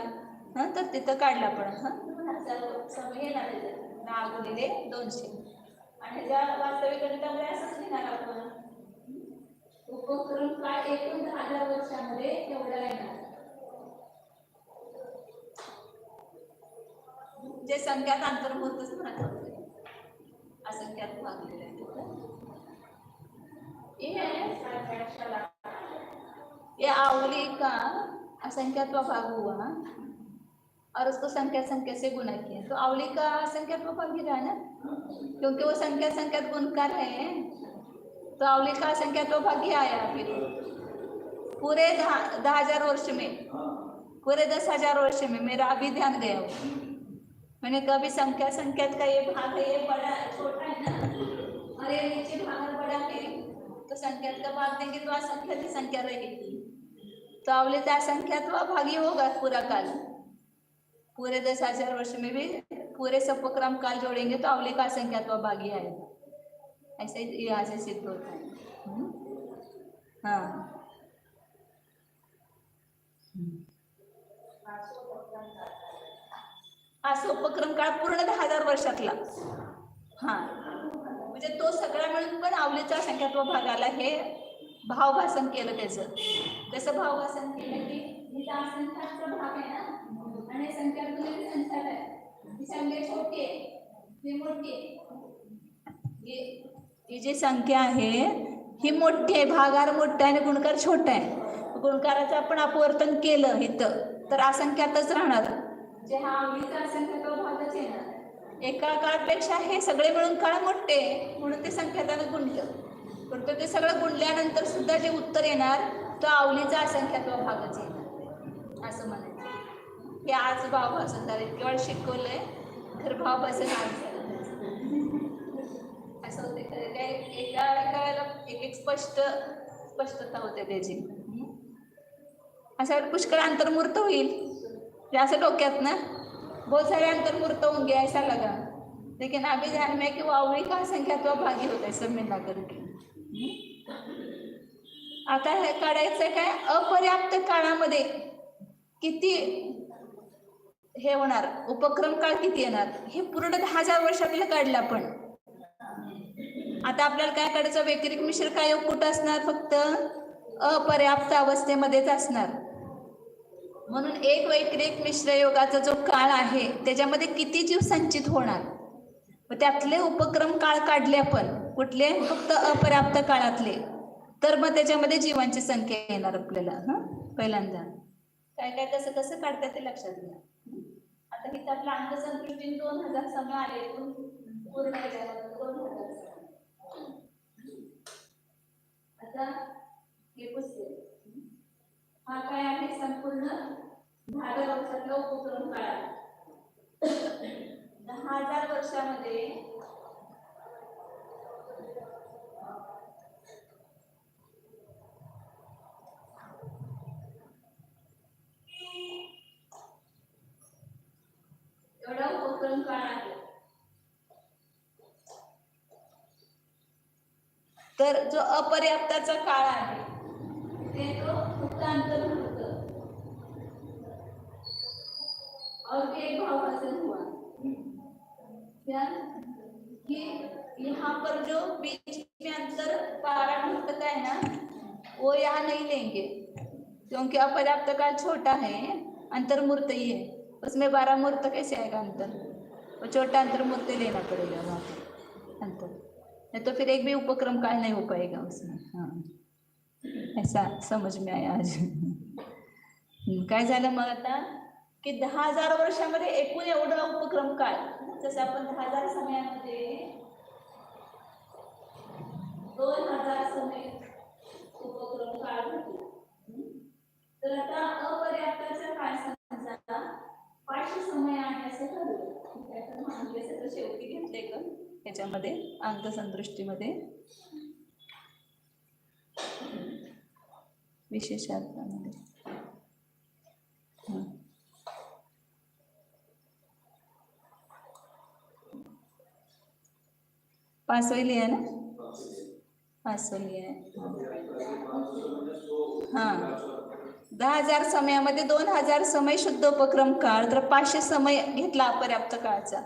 [SPEAKER 1] तर तिथं काढला आपण 2000 समय येणार आहे 10×200 आणि ज्या वास्तविक गणितामध्ये असंच लिहिणार आपण उपक्रम काळ एकूण 10,000 वर्षामध्ये एवढा येणार. जे संख्यात अंतर्भूतच म्हणतात असंख्यात भागलेले ये आवली का असंख्यात्व भाग हुआ और उसको संख्या संख्या से गुना किया तो आवली का असंख्यात्व भाग ही रहा ना, क्योंकि वो संख्या संख्यात गुणकार है तो आवली का असंख्यात्व भाग ही आया। फिर पूरे 10,000 वर्ष में, पूरे 10,000 वर्ष में मेरा अभी ध्यान गया हो, मैंने कभी संख्या संख्यात का ये भाग है, ये बड़ा छोटा है ना और ये नीचे भाग बड़ा है तो संख्यात का भाग देंगे तो असंख्यात की संख्या रहेगी। तो अवले तो असंख्यात्व भागी होगा पूरा काल, पूरे 10,000 वर्ष में भी पूरे सपक्रम काल जोड़ेंगे तो अवले का असंख्यात्व भागी आएगा। ऐसे यहाँ से सिद्ध होता है। हाँ हा सोपक्रम काळ पूर्ण 10,000 वर्षातला। हा म्हणजे तो सगळा मिळून पण आवलीचा संख्यात्व भागाला हे भावभाषण केलं त्याचं। कसं भावभाषण केलं की इथं असंख्याचा भाग आहे ना आणि संख्यातून संख्या आहे, ही संख्या छोटी आहे ही मोठी आहे, ही जी संख्या आहे ही मोठी आहे, भागार मोठा आहे आणि गुणकार छोटा आहे। गुणकाराचं आपण अपवर्तन केलं इथं तर असंख्यातच राहणार, जे हा आवलीचा असंख्यात्व भागच येणार। एका काळपेक्षा हे सगळे मिळून काळ मोठे म्हणून ते संख्यातानं गुणलं, पण ते सगळं गुणल्यानंतर सुद्धा जे उत्तर येणार तो आवलीचा असंख्यात्व भागच येणार असं म्हणायचं। हे आज भावभाषण झाले, केवळ शिकवलंय खरं भावभाषण आज झालं असं होते। काय एका वेळेला एक स्पष्टता होते त्याची, असं पुष्कळ अंतर्मूर्त होईल असं डोक्यात ना, बहुत सारे अंतर्मूर्त होंगे ऐसा लगा, लेकिन अभी ध्यान में कि वो आवली का असंख्यात्व भागी होता है सब मिला करके। आता हे काढायचं काय अपर्याप्त काळामध्ये किती हे होणार, उपक्रम काळ किती येणार हे पूर्ण 10,000 वर्षातलं काढलं आपण। आता आपल्याला काय काढायचं, वैक्रिक मिश्र काय कुठं असणार, फक्त अपर्याप्त अवस्थेमध्येच असणार। म्हणून एक वैक्रिक मिश्रयोगाचा जो काळ आहे त्याच्यामध्ये किती जीव संचित होणार, त्यातले उपक्रम काळ काढले आपण कुठले, फक्त अपर्याप्त काळातले, तर मग त्याच्यामध्ये जीवांची संख्या येणार आपल्याला। पहिल्यांदा काय काय कसं कसं काढतात ते लक्षात घ्या। आता इथं आपला अंकसंतुष्टीने 2,000 समय आले पूर्ण 2,000। आता हे पुस्तक हा काय आहे, संपूर्ण 10,000 वर्षातला उपक्रम काळ। 10,000 वर्षामध्ये एवढा उपक्रम काळ आहे। तर जो अपर्याप्ताचा काळ आहे ते तो फक्त अंतर्भूत और एक भावभाषण हुआ क्या कि यहाँ पर जो बीच में अंतर पारामूर्त का है ना वो यहाँ नहीं लेंगे, क्योंकि अपर्याप्त काल छोटा है, अंतर्मूर्त ही है, उसमें 12 मूर्त कैसे आएगा अंतर, वो छोटा अंतर्मूर्त लेना पड़ेगा वहाँ पर अंतर, नहीं तो फिर एक भी उपक्रम काल नहीं हो पाएगा उसमें। हाँ ऐसा समझ में आया आज। काय झालं मग आता की 10,000 वर्षामध्ये एकूण एवढा उपक्रम काळ, जसं आपण 10,000 समयामध्ये 2,000 समय उपक्रम काळ घेतला, तर आता अपर्याप्ताचा काळ समजा 500 समय आहे असं ठरवलं। तर शेवटी घेतले का त्याच्यामध्ये अंकसंतुष्टीमध्ये विशेषार्थामध्ये पांचवा लिया ना, 500 लिया है। हाँ 10,000 समयामध्ये 2,000 समय शुद्ध उपक्रम काळ, तर 500 समय घेतला अपर्याप्त काळाचा.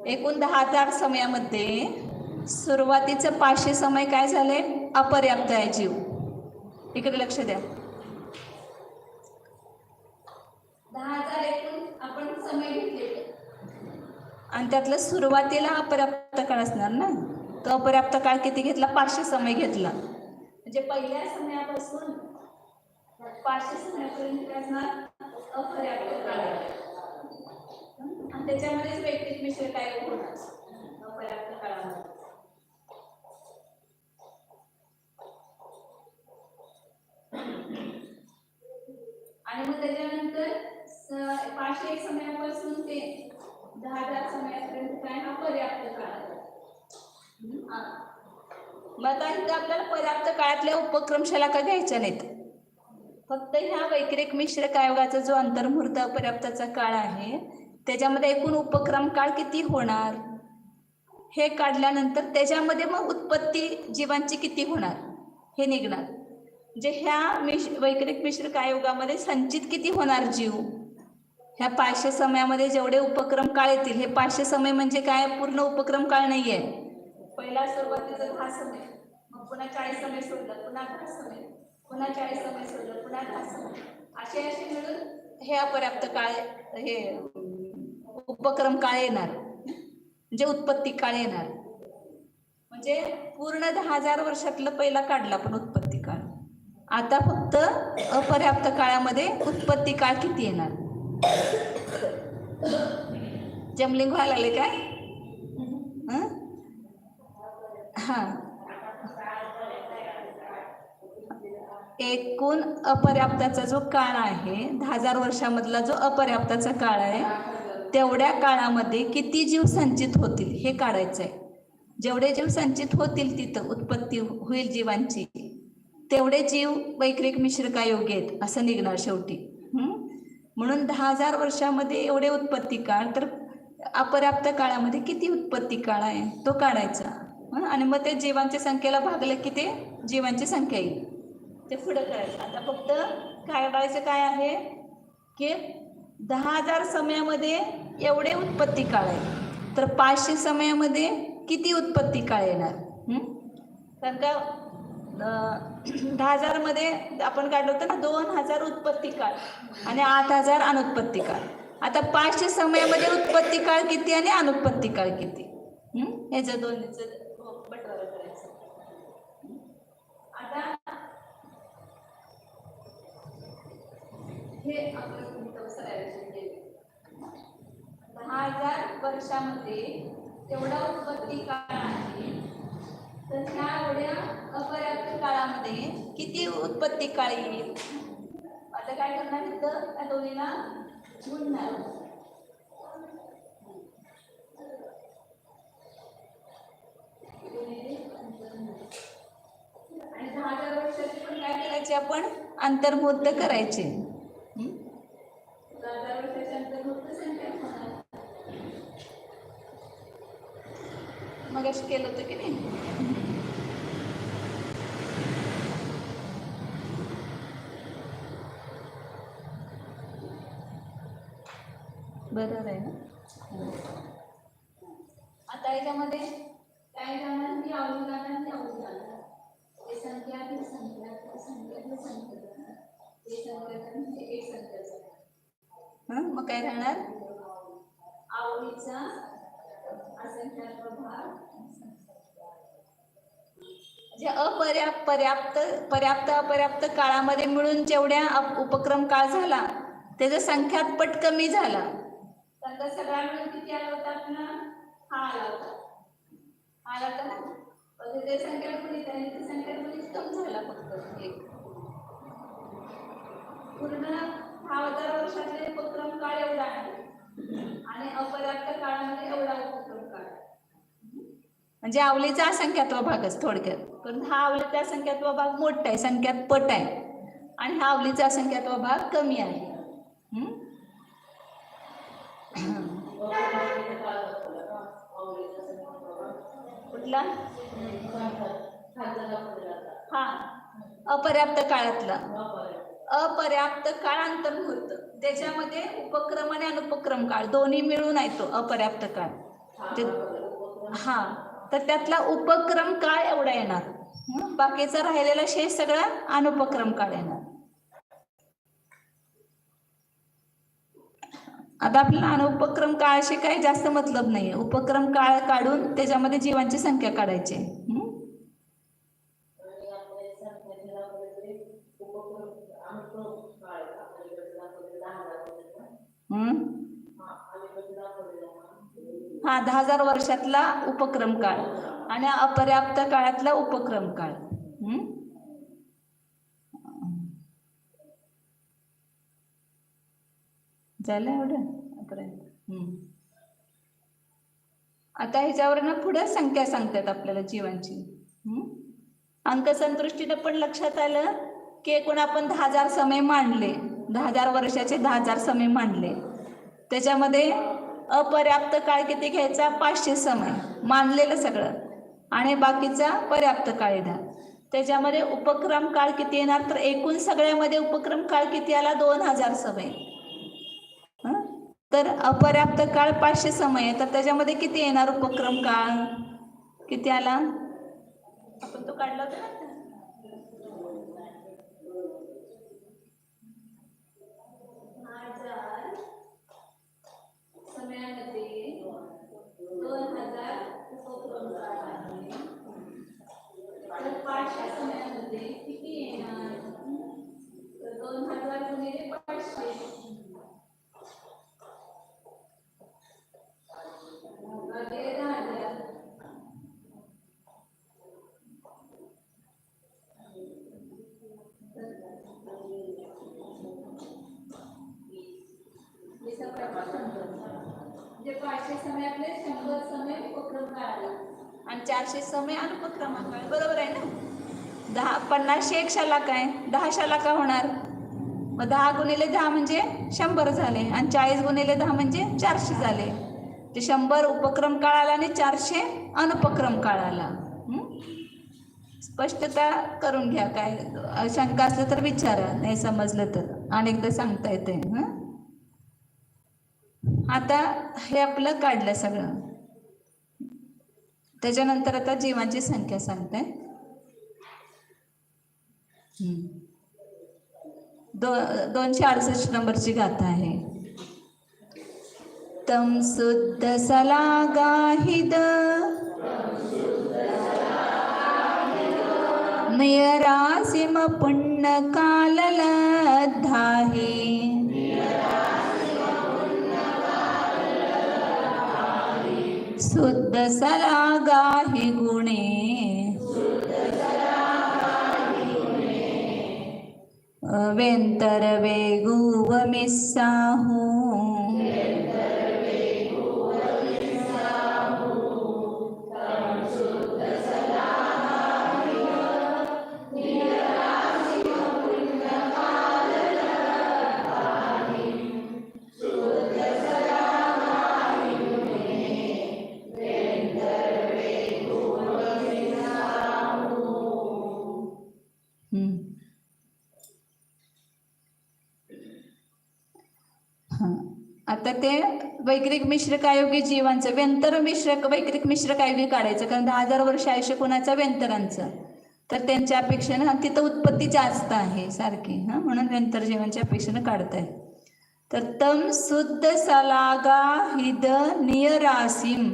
[SPEAKER 1] एकूण 10,000 समयामध्ये सुरुवातीचं 500 समय काय झाले? अपर्याप्त आहे जीव. इकडे लक्ष द्या. 10,000 एकूण आपण समय घेतले आणि त्यातलं सुरुवातीला अपर्याप्त काळ असणार ना. तो अपर्याप्त काळ किती घेतला? 500 समय घेतला. म्हणजे पहिल्या समयापासून 500 समयापर्यंत काय असणार? अपर्याप्त काळ. आणि त्याच्यामध्येच वैयक्तिक मिश्र काय होणार अपर्याप्त काळामध्ये. आणि मग त्याच्यानंतर 500 समयापासून ते 10,000 समयापर्यंत काय? अपर्याप्त काळ. मग आता इथं आपल्याला पर्याप्त काळातल्या उपक्रम शलाका घ्यायच्या नाहीत. फक्त ह्या वैक्रिक मिश्र कायोगाचा जो अंतर्मुहूर्त अपर्याप्ताचा काळ आहे त्याच्यामध्ये एकूण उपक्रम काळ किती होणार हे काढल्यानंतर त्याच्यामध्ये मग उत्पत्ती जीवांची किती होणार हे निघणार. म्हणजे ह्या वैक्रिक मिश्र कायोगामध्ये संचित किती होणार जीव. ह्या 500 समयामध्ये जेवढे उपक्रम काळ येतील, हे 500 समय म्हणजे काय? पूर्ण उपक्रम काळ नाही आहे. पहिला सुरुवातीचा 10 समय, मग पुन्हा 40 समय सोडलं, पुन्हा 10 समय, पुन्हा 40 समय सोडलं, पुन्हा 10 समय, असे मिळून हे अपर्याप्त काळ, हे उपक्रम काळ येणार, म्हणजे उत्पत्ती काळ येणार. म्हणजे पूर्ण 10,000 वर्षातलं पहिला काढला पण उत्पत्ती काळ. आता फक्त अपर्याप्त काळामध्ये उत्पत्ती काळ किती येणार. जमलिंग व्हायला लागले काय? हा, एकूण अपर्याप्ताचा जो काळ आहे 10,000 वर्षामधला जो अपर्याप्ताचा काळ आहे तेवढ्या काळामध्ये किती जीव संचित होतील हे काढायचं आहे. जेवढे जीव संचित होतील तिथं उत्पत्ती होईल जीवांची, तेवढे जीव वैक्रिक मिश्र कायोगी आहेत असं निघणार शेवटी. म्हणून 10,000 वर्षामध्ये एवढे उत्पत्ती काळ, तर अपर्याप्त काळामध्ये किती उत्पत्ती काळ आहे तो काढायचा. आणि मग ते जीवांच्या संख्येला भागलं की ते जीवांची संख्या येईल, ते पुढं करायचं. आता फक्त काय करायचं काय आहे की 10,000 समयामध्ये एवढे उत्पत्ती काळ आहे, तर 500 समयामध्ये किती उत्पत्ती काळ येणार. कारण का 10,000 मध्ये आपण काढलं होतं ना 2,000 उत्पत्ती काळ आणि 8,000 अनुत्पत्ती काळ. आता 500 समयामध्ये उत्पत्ती काळ किती आणि अनुत्पत्ती काळ किती, ह्याचं दोन्हीचं बटवारा करायचं. आता हे आपण 10,000 वर्षामध्ये एवढा उत्पत्ती काळ आहे, तर ह्या एवढ्या अपर्याप्त काळामध्ये किती उत्पत्ती काळ येईल. आता काय करणार इथं त्या दोन्हीला गुणणार. आणि 10,000 वर्षाचे पण काय करायचे आपण अंतर्मुहूर्त करायचे. 10,000 वर्षाचे अंतर्मुहूर्त संख्या होणार. मग असं केलं होतं की नाही. बरोबर आहे ना. आता याच्यामध्ये काय जाणार की आवडून जाणार की आवडून जाणार, हे संख्या ही संख्या ही संख्या ही संख्या हे संख्या म्हणजे एक संख्या. मग काय राहणार आवडीचा असंख्यात्व भाग. म्हणजे पर्याप्त अपर्याप्त काळामध्ये मिळून जेवढ्या उपक्रम काळ झाला त्याचा संख्यात पट कमी झाला. तर सगळ्या मिळून किती आला होता आपला, हा आला होता, आला होता ना. ते संख्यात गुणित आणि ते संख्यात गुणित कम झाला फक्त एक. पूर्ण 10,000 वर्षातले उपक्रम काळ एवढा आहे आणि अपर्याप्त काळामध्ये एवढा उपक्रम काळ. म्हणजे आवलीचा असंख्यात्व भागच थोडक्यात. पण हा आवलीचा असंख्यात्व भाग मोठा आहे, संख्यात पट आहे, आणि हा आवलीचा असंख्यात्व भाग कमी आहे. कुठला हा अपर्याप्त काळातला. अपर्याप्त काळ अंतर्भूत, त्याच्यामध्ये उपक्रम आणि अनुपक्रम काळ दोन्ही मिळून आहे तो अपर्याप्त काळ. हा, तर त्यातला उपक्रम काळ एवढा येणार, बाकीचा राहिलेला शेष सगळा अनुपक्रम काळ येणार. आता आपल्याला अनुपक्रम काळाशी काही जास्त मतलब नाहीये. उपक्रम काळ काढून त्याच्यामध्ये जीवांची संख्या काढायची. हा, 10,000 वर्षातला उपक्रम काळ आणि अपर्याप्त काळातला उपक्रम काळ. झालं एवढं. आता ह्याच्यावर ना पुढे संख्या सांगतात आपल्याला जीवांची. अंकसंतुष्टीनं पण लक्षात आलं की एकूण आपण 10,000 समय मांडले, 10,000 वर्षाचे 10,000 समय मांडले. त्याच्यामध्ये अपर्याप्त काळ किती घ्यायचा? 500 समय मानलेलं सगळं, आणि बाकीचा पर्याप्त काळ येणार. त्याच्यामध्ये उपक्रम काळ किती येणार? तर एकूण सगळ्यामध्ये उपक्रम काळ किती आला? 2,000 समय. तर अपर्याप्त काळ 500 समय, तर त्याच्यामध्ये किती येणार उपक्रम काळ? किती आला? आपण तो काढला होता ना. समयामध्ये 2,000 उपक्रम काळ आहे, तर 500 समयामध्ये किती येणार? तर 2,000 गुणिले 500 म्हणजे 500 समयातले 100 समय उपक्रम काळाला आणि 400 समय अनुपक्रम काळ. बरोबर आहे ना? 50 एक शलाका आहे, 10 शलाका होणार. मग 10 गुणिले 10 म्हणजे 100 झाले, आणि 40 गुणिले 10 म्हणजे 400 झाले. ते 100 उपक्रम काळाला आणि 400 अनुपक्रम काळाला. स्पष्टता करून घ्या, काय शंका असलं तर विचारा, नाही समजलं तर अनेकदा सांगता येते. आता हे आपलं काढलं सगळं. त्याच्यानंतर आता जीवांची संख्या सांगते. 268 नंबरची गाथा आहे. तम शुद्ध सलागाहिद नियरासिम पुण्य काललद्धाहि शुद्ध सलागाहि गुणे वेंतर वेगुवमिस्साहु आता ते वैक्रिक मिश्रकायोगी जीवांचं व्यंतर वैक्रिक मिश्रकायोगी काढायचं, कारण 10,000 वर्ष आयुष्य कोणाचं? व्यंतरांचं. तर त्यांच्या अपेक्षेनं तिथं उत्पत्ती जास्त आहे सारखी, म्हणून व्यंतर जीवांच्या अपेक्षेनं काढताय. तर तम शुद्ध सलागा हिद नियरासीम,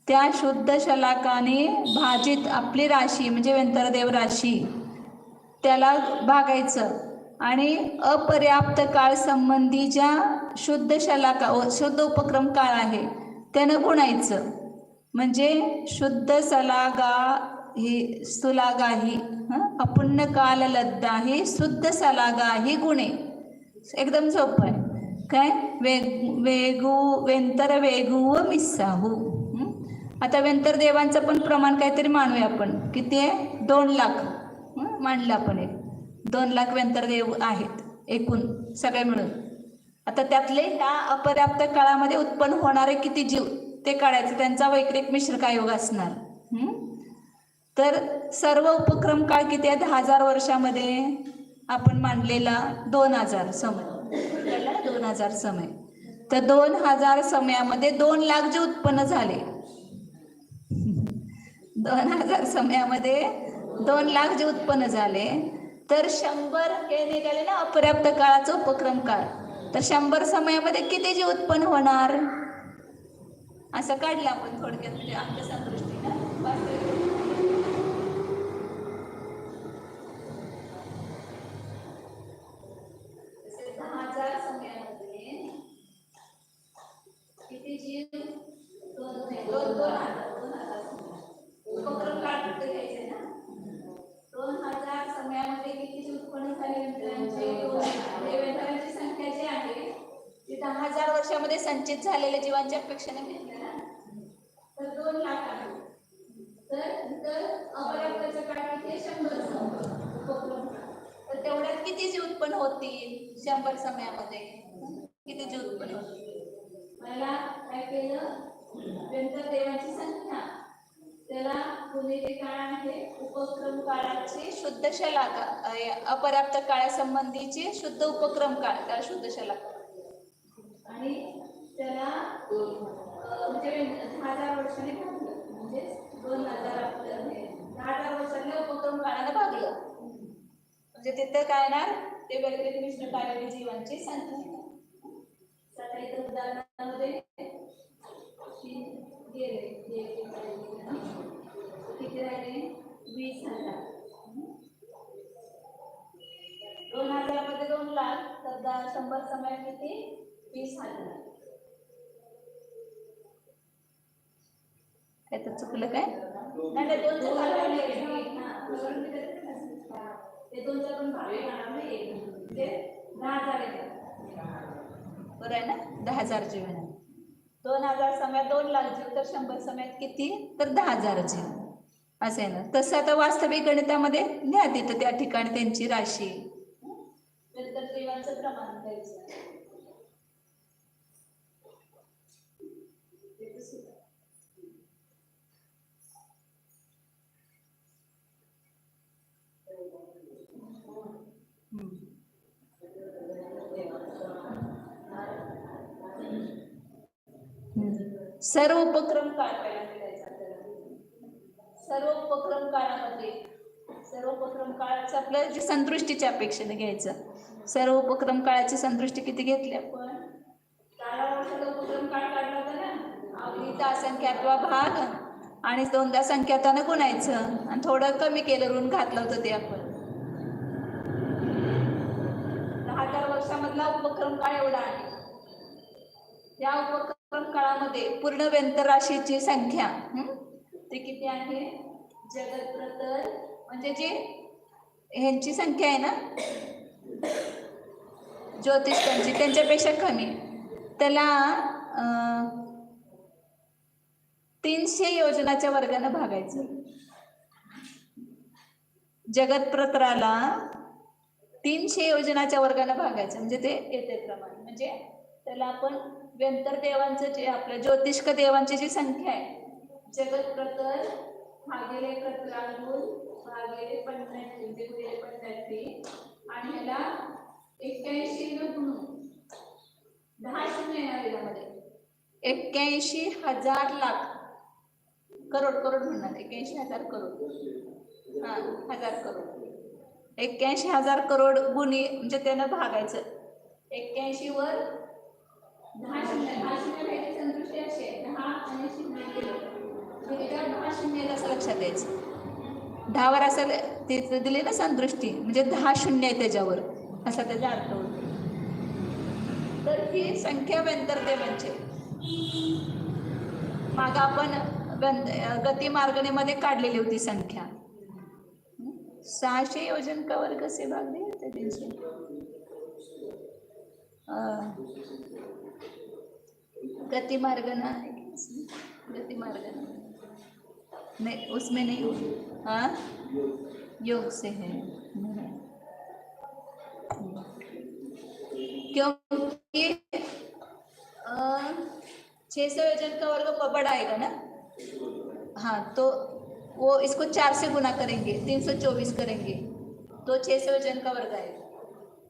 [SPEAKER 1] त्या शुद्ध शलाकाने भाजित आपली राशी म्हणजे व्यंतरदेव राशी त्याला भागायचं, आणि अपर्याप्त काळ संबंधी ज्या शुद्ध शलाका शुद्ध उपक्रम काळ आहे त्यानं गुणायचं. म्हणजे शुद्ध सलागा ही सुलागा ही अपुण्य काल लद्दा ही शुद्ध सलागा ही गुणे. एकदम सोपं आहे. काय? वेंतर वेगू व मिस्साहू. आता व्यंतर देवांचं पण प्रमाण काहीतरी मानूया आपण. किती आहे? 2 लाख मानलं आपण. 2 लाख व्यंतर देव आहेत एकूण सगळे मिळून. आता त्यातले ह्या अपर्याप्त काळामध्ये उत्पन्न होणारे किती जीव ते काढायचं, त्यांचा वैक्रिक मिश्रकायोग असणार. तर सर्व उपक्रम काळ किती आहे? 10,000 वर्षामध्ये आपण मांडलेला 2000 समय, 2000 समय, तर 2000 समयामध्ये 2 लाख जे उत्पन्न झाले, 2000 समयामध्ये 2 लाख जे उत्पन्न झाले, तर 100 हे निघाले ना अपर्याप्त काळाचा उपक्रम काळ, तर 100 समयामध्ये किती जे उत्पन्न होणार असं काढलं आपण थोडक्यात, म्हणजे आमच्या दृष्टीनं. 10,000 समयामध्ये किती जीव, 2,000 उपक्रम काळ फक्त घ्यायचे ना. 2000 समयामध्ये किती जीव उत्पन्न झाले मित्रांचे, वेतनाची संख्या जी आहे ती 10,000 वर्षामध्ये संचित झालेल्या जीवांच्या अपेक्षेने घेतली ना, तर 2 लाख आहे. तर अपर्याप्ताचा काळ किती, 100 उपक्रम, तर तेवढ्यात किती जीव उत्पन्न होतील 100 समयामध्ये, किती जीव उत्पन्न होतील. मला काय केलं, व्यंतर देवाची संख्या, त्याला गुणिले काळ आहे उपक्रम काळाची शुद्ध शलाका, अपर्याप्त काळासंबंधीची शुद्ध उपक्रम काळ, त्याला शुद्ध शलाका, आणि त्याला म्हणजे 10,000 वर्षाने भागलं, म्हणजे 2,000 आपलं 10,000 वर्षातल्या उपक्रम काळाला भागलं, म्हणजे तिथं काय येणार, ते व्यतिरिक्त मिश्र कार्यातील जीवांची संख्या. आता इथं उदाहरणामध्ये गेले किती राहिले, 20,000. 2000 मध्ये 2 लाख, तर 100 समयात किती, 20,000. काय तर चुकलं काय, नाही 2चा भाग ते 2चा पण भाग नाही, म्हणजे 10,000 येतात, बरं आहे ना. 10,000 जीव आहे, 2000 समयात 2 लाख जीव, तर 100 समयात किती, तर 10,000 जीव असं आहे ना. तसं आता वास्तविक गणितामध्ये लिहा तिथं त्या ठिकाणी त्यांची राशी, तर जीवांचं प्रमाण द्यायचं. सर्व उपक्रम काळ पहिल्यांदा द्यायचा आपल्याला. सर्व उपक्रम काळामध्ये, सर्व उपक्रम काळाचं आपल्याला जे संतुष्टीच्या अपेक्षेने घ्यायचं. सर्व उपक्रम काळाची संतुष्टी किती घेतली आपण, 12 वर्षाचा उपक्रम काळ काढला होता ना, अवधीचा असंख्यात्वा भाग आणि 2दा संख्यातानं गुणायचं, आणि थोडं कमी केलं, ऋण घातलं होतं ते आपण. 10,000 वर्षामधला उपक्रम काळ एवढा आहे. या उपक्रम काळामध्ये पूर्ण व्यंतर राशीची संख्या ते किती आहे, जगत प्रतर, म्हणजे जे ह्यांची संख्या आहे ना ज्योतिष्कांची, त्यांच्यापेक्षा कमी, त्याला 300 योजनाच्या वर्गाने भागायचं. जगत प्रतराला 300 योजनाच्या वर्गाने भागायचं, म्हणजे ते येते प्रमाण, म्हणजे त्याला आपण व्यंतर देवांचं जे आपल्या ज्योतिष्क देवांची जी संख्या आहे, जगत प्रतर भागिले प्रतरांगुल भागिले 85, आणि ह्याला 81 न गुणून 10 शून्य येणार यामध्ये, 81,000 लाख, करोड म्हणणार, 81,000 करोड, हा 1000 करोड, 81,000 करोड गुणी, म्हणजे त्यानं भागायचं. 81 वर 10 शून्य, 10 शून्य संतुष्टी असे 10 आणि 0 केलं, 10 शून्य असं लक्षात द्यायचं. 10 वर असं ते दिले ना संतुष्टी, म्हणजे 10 शून्य आहे त्याच्यावर, असा त्याचा अर्थ होतो. तर ही संख्या व्यंतर देवांची. माग आपण गती मार्गणीमध्ये काढलेली होती संख्या, 600 योजन का वर्ग से भागले होते 300. गति मार्गना, गति मार्गना नहीं, उसमें नहीं, हाँ योग से है, क्योंकि 600 योजन का वर्ग बड़ा आएगा ना, हाँ, तो वो इसको 4 से गुना करेंगे, 324 करेंगे, तो 600 वजन का वर्ग आएगा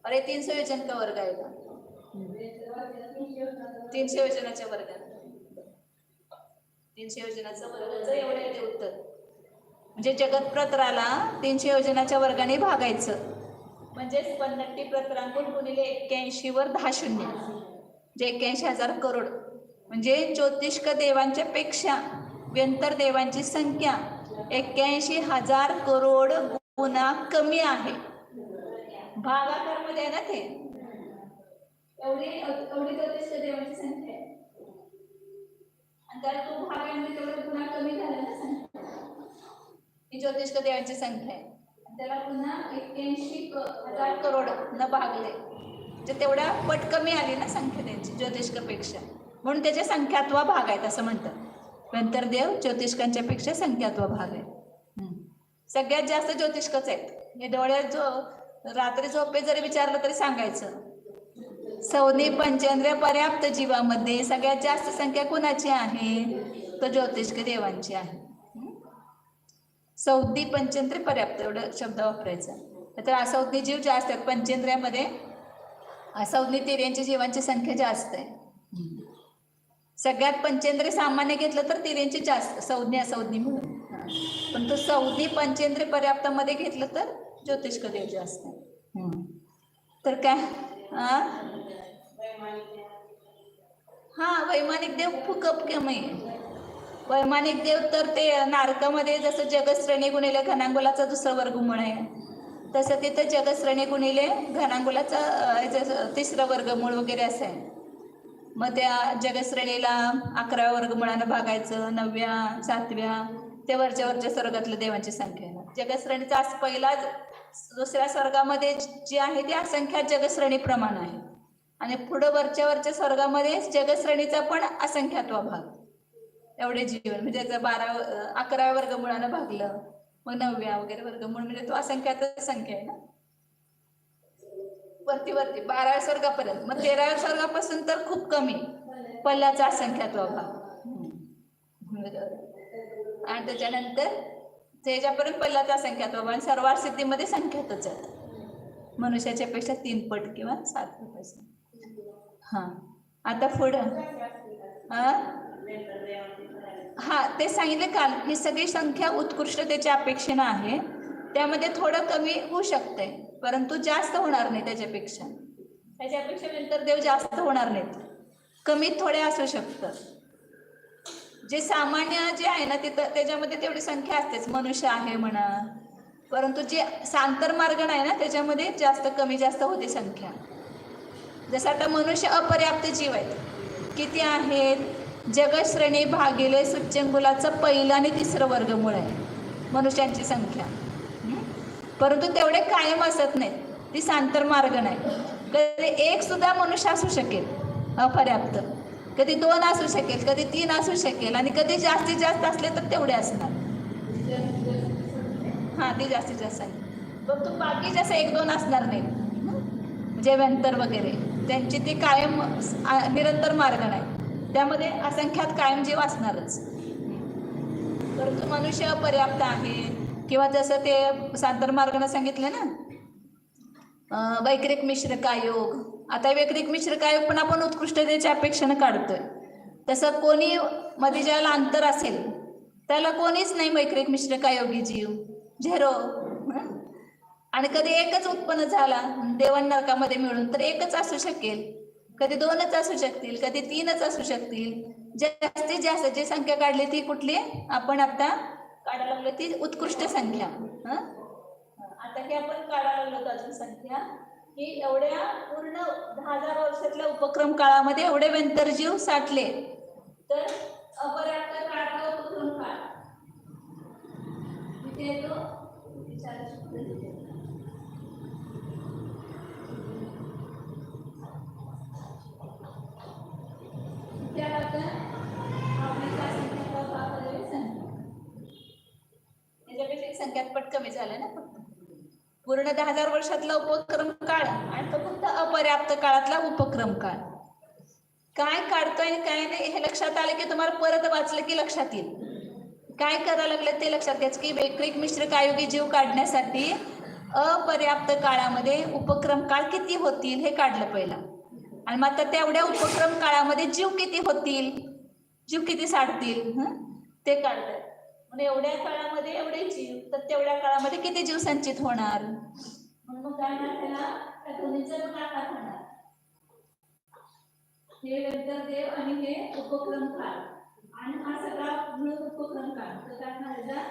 [SPEAKER 1] और ये 300 वजन का वर्ग आएगा। 300 वजनाच्या वर्गात 300 वजनाचं वर्गाचं एवढं येते उत्तर. म्हणजे जगत प्रतराला 300 वजनाच्या वर्गाने भागायचं. म्हणजेच 50 प्रतरांकून गुणिले 81 वर 10 शून्य जे 81,000 करोड. म्हणजे ज्योतिष्क देवांच्या पेक्षा व्यंतर देवांची संख्या 81,000 करोड गुणा कमी आहे. भागाकारमध्ये आहे ना ते. एवढी ज्योतिष्क देवांची संख्या आहे आणि त्याला तो भागांमध्ये तेवढं गुणा कमी झाला ना संख्या. ही ज्योतिष्क देवांची संख्या आहे. त्याला पुन्हा 81,000 करोड न भागले म्हणजे तेवढ्या पट कमी आली ना संख्या त्यांची ज्योतिष्कपेक्षा. म्हणून त्याचे संख्यात्वा भाग आहेत असं म्हणतात. व्यंतर देव ज्योतिष्कांच्या पेक्षा संख्यात्वा भाग आहे. सगळ्यात जास्त ज्योतिष्कच आहेत. हे डोळ्यात रात्री झोपे जरी विचारलं तरी सांगायचं. सौनी पंचेंद्रिय पर्याप्त जीवामध्ये सगळ्यात जास्त संख्या कुणाची आहे? तर ज्योतिष्क देवांची आहे. सौदी पंचेंद्रिय पर्याप्त एवढा शब्द वापरायचा. तर असौदी जीव जास्त आहेत. पंचेंद्रियामध्ये असौदी तिर्यांच्या जीवांची संख्या जास्त आहे. सगळ्यात पंचेंद्रिय सामान्य घेतलं तर तिर्यांची जास्त सौदी असौदी म्हणून. पण तो सौदी पंचेंद्रिय पर्याप्तामध्ये घेतलं तर ज्योतिष्क देव जास्त आहे. तर काय वैमानिक देव खूप कमी आहे. वैमानिक देव तर ते नारकामध्ये जसं जगश्रेणी गुणिले घनांगुलाचा दुसरा वर्गमूळ आहे तसं तिथं जगश्रेणी गुणिले घनांगुलाचा तिसरं वर्गमूळ वगैरे असं आहे. मग त्या जगश्रेणीला 11व्या वर्गमुळानं भागायचं, 9व्या 7व्या ते वरच्या स्वर्गातल्या देवांची संख्या आहे. जगश्रेणीचा पहिला दुसऱ्या स्वर्गामध्ये जी आहे ती असंख्यात जगश्रेणी प्रमाण आहे आणि पुढं वरच्या स्वर्गामध्ये जगश्रेणीचा पण असंख्यात्वा भाग. एवढे जीवन म्हणजे त्याचं 11व्या वर्गमुळानं भागलं मग 9व्या वगैरे वर्गमूळ म्हणजे तो असंख्यात संख्या आहे ना. वरती 12व्या स्वर्गापर्यंत. मग 13व्या स्वर्गापासून तर खूप कमी पल्ल्याचा असंख्यात्वा भाग आणि त्याच्यानंतर त्याच्यापर्यंत पल्ल्याचा असंख्यात्वा भाग. सर्वार सिद्धीमध्ये संख्यातच आहे मनुष्याच्या पेक्षा 3 पट किंवा 7 पट असं. आता पुढं ते सांगितले काल. ही सगळी संख्या उत्कृष्टतेच्या अपेक्षेनं आहे. त्यामध्ये थोडं कमी होऊ शकते परंतु जास्त होणार नाही. त्याच्यापेक्षा नंतर देव जास्त होणार नाहीत. कमी थोडे असू शकतं. जे सामान्य जे आहे ना तिथं त्याच्यामध्ये तेवढी संख्या असतेच. मनुष्य आहे म्हणा परंतु जे सांतर मार्ग नाही ना त्याच्यामध्ये जास्त कमी जास्त होते संख्या. जसं आता मनुष्य अपर्याप्त जीव आहेत. किती आहेत? जगश्रेणी भागिले सूच्यंगुलाचं पहिलं आणि तिसरं वर्गमूळ आहे मनुष्यांची संख्या. परंतु तेवढे कायम असत नाहीत. ती सांतर मार्ग नाही. कधी एक सुद्धा मनुष्य असू शकेल अपर्याप्त, कधी 2 असू शकेल, कधी 3 असू शकेल आणि कधी जास्तीत जास्त असले तर तेवढे असणार. ती जास्तीत जास्त आहे. परंतु बाकी जसं 1-2 असणार नाहीत. जे व्यंतर वगैरे त्यांची ती कायम निरंतर मार्ग नाही. त्यामध्ये असंख्यात कायम जीव असणारच. परंतु मनुष्य अपर्याप्त आहे किंवा जसं ते सांतर मार्गाने सांगितलं ना वैक्रिक मिश्र कायोग. आता वैक्रिक मिश्र कायोग पण आपण उत्कृष्टतेच्या अपेक्षेनं काढतोय. तसं कोणी मध्ये ज्याला अंतर असेल त्याला कोणीच नाही वैक्रिक मिश्र कायोगी जीव. 0. आणि कधी एकच उत्पन्न झाला देवान नरकामध्ये मिळून तर एकच असू शकेल, कधी 2च असू शकतील, कधी 3च असू शकतील. जास्तीत जास्त जी संख्या काढली ती कुठली आपण आता काढायला लागलो ती उत्कृष्ट संख्या. आता ही आपण काढायला लागलो अजून संख्या की एवढ्या पूर्ण 10,000 वर्षातल्या उपक्रम काळामध्ये एवढे व्यंतरजीव साठले तर अपर्याप्त काळातला उपक्रम काळ तिथे येतो. संख्यात पट कमी झालं ना. फक्त पूर्ण 10,000 वर्षातला उपक्रम काळ आणि तो फक्त अपर्याप्त काळातला उपक्रम काळ. काय काढतोय काय नाही हे लक्षात आलं की तुम्हाला परत वाचलं की लक्षात येईल. काय करायला लागलं ते लक्षात घ्यायचं की वैक्रिक मिश्र कायोगी जीव काढण्यासाठी अपर्याप्त काळामध्ये उपक्रम काळ किती होतील हे काढलं पहिला, आणि मग आता तेवढ्या उपक्रम काळामध्ये जीव किती होतील, जीव किती साठतील ते काढलं. म्हणजे एवढ्या काळामध्ये एवढे जीव, तर तेवढ्या काळामध्ये किती जीव संचित होणार, म्हणून काय त्याला त्या दोन्हीचा गुणाकार होणार. हे वेंतरदेव आणि हे उपक्रम काळ, आणि हा सगळा मिळून उपक्रम काळ, तर काय म्हणायचा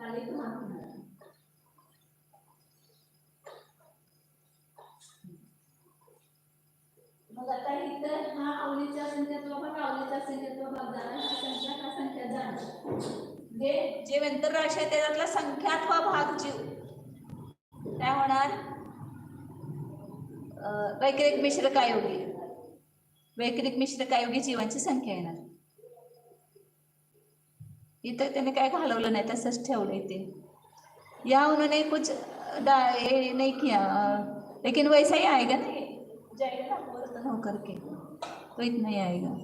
[SPEAKER 1] कालिक भाग होणार. मग आता इथं हा अवलीचा संख्यात्व भाग, आवलीचा संख्यात्व भाग झाला, हा संख्या हा संख्या जाणार. जे वेंतर राशी आहे त्याच्यातला संख्यात्व भाग जीव काय होणार, वैक्रिक मिश्र कायोगी, वैक्रिक मिश्र कायोगी जीवांची संख्या येणार. इथं त्याने काय घालवलं नाही, तसंच ठेवलंय ते. या उन्होंने कुछ नहीं किया, लेकिन वैसा ही आएगा ना, जाएगा ना परिवर्तन होकर के, तो इतना ही आएगा.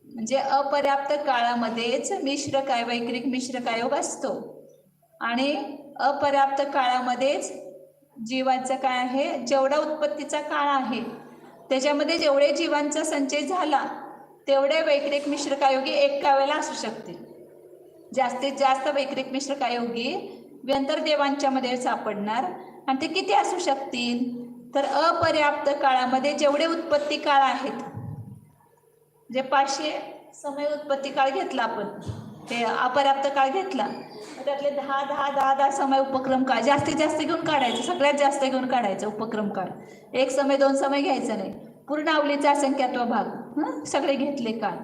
[SPEAKER 1] म्हणजे अपर्याप्त काळामध्येच मिश्र काय वैक्रिक मिश्र कायोग असतो, आणि अपर्याप्त काळामध्येच जीवांचं काय आहे, जेवढा उत्पत्तीचा काळ आहे त्याच्यामध्ये जेवढे जीवांचा संचय झाला तेवढे वैक्रिक मिश्र कायोगी एका वेळेला असू शकतील. जास्तीत जास्त वैक्रिक मिश्र कायोगी व्यंतरदेवांच्या मध्ये सापडणार, आणि ते किती असू शकतील, तर अपर्याप्त काळामध्ये जेवढे उत्पत्ती काळ आहेत, जे 500 समय उत्पत्ती काळ घेतला आपण, ते अपर्याप्त काळ घेतला, त्यातले 10 समय उपक्रम काळ जास्तीत जास्त घेऊन काढायचं, सगळ्यात जास्त घेऊन काढायचं उपक्रम काळ. 1 समय 2 समय घ्यायचं नाही, पूर्ण अवलीचा असंख्यात्व भाग सगळे घेतले काळ.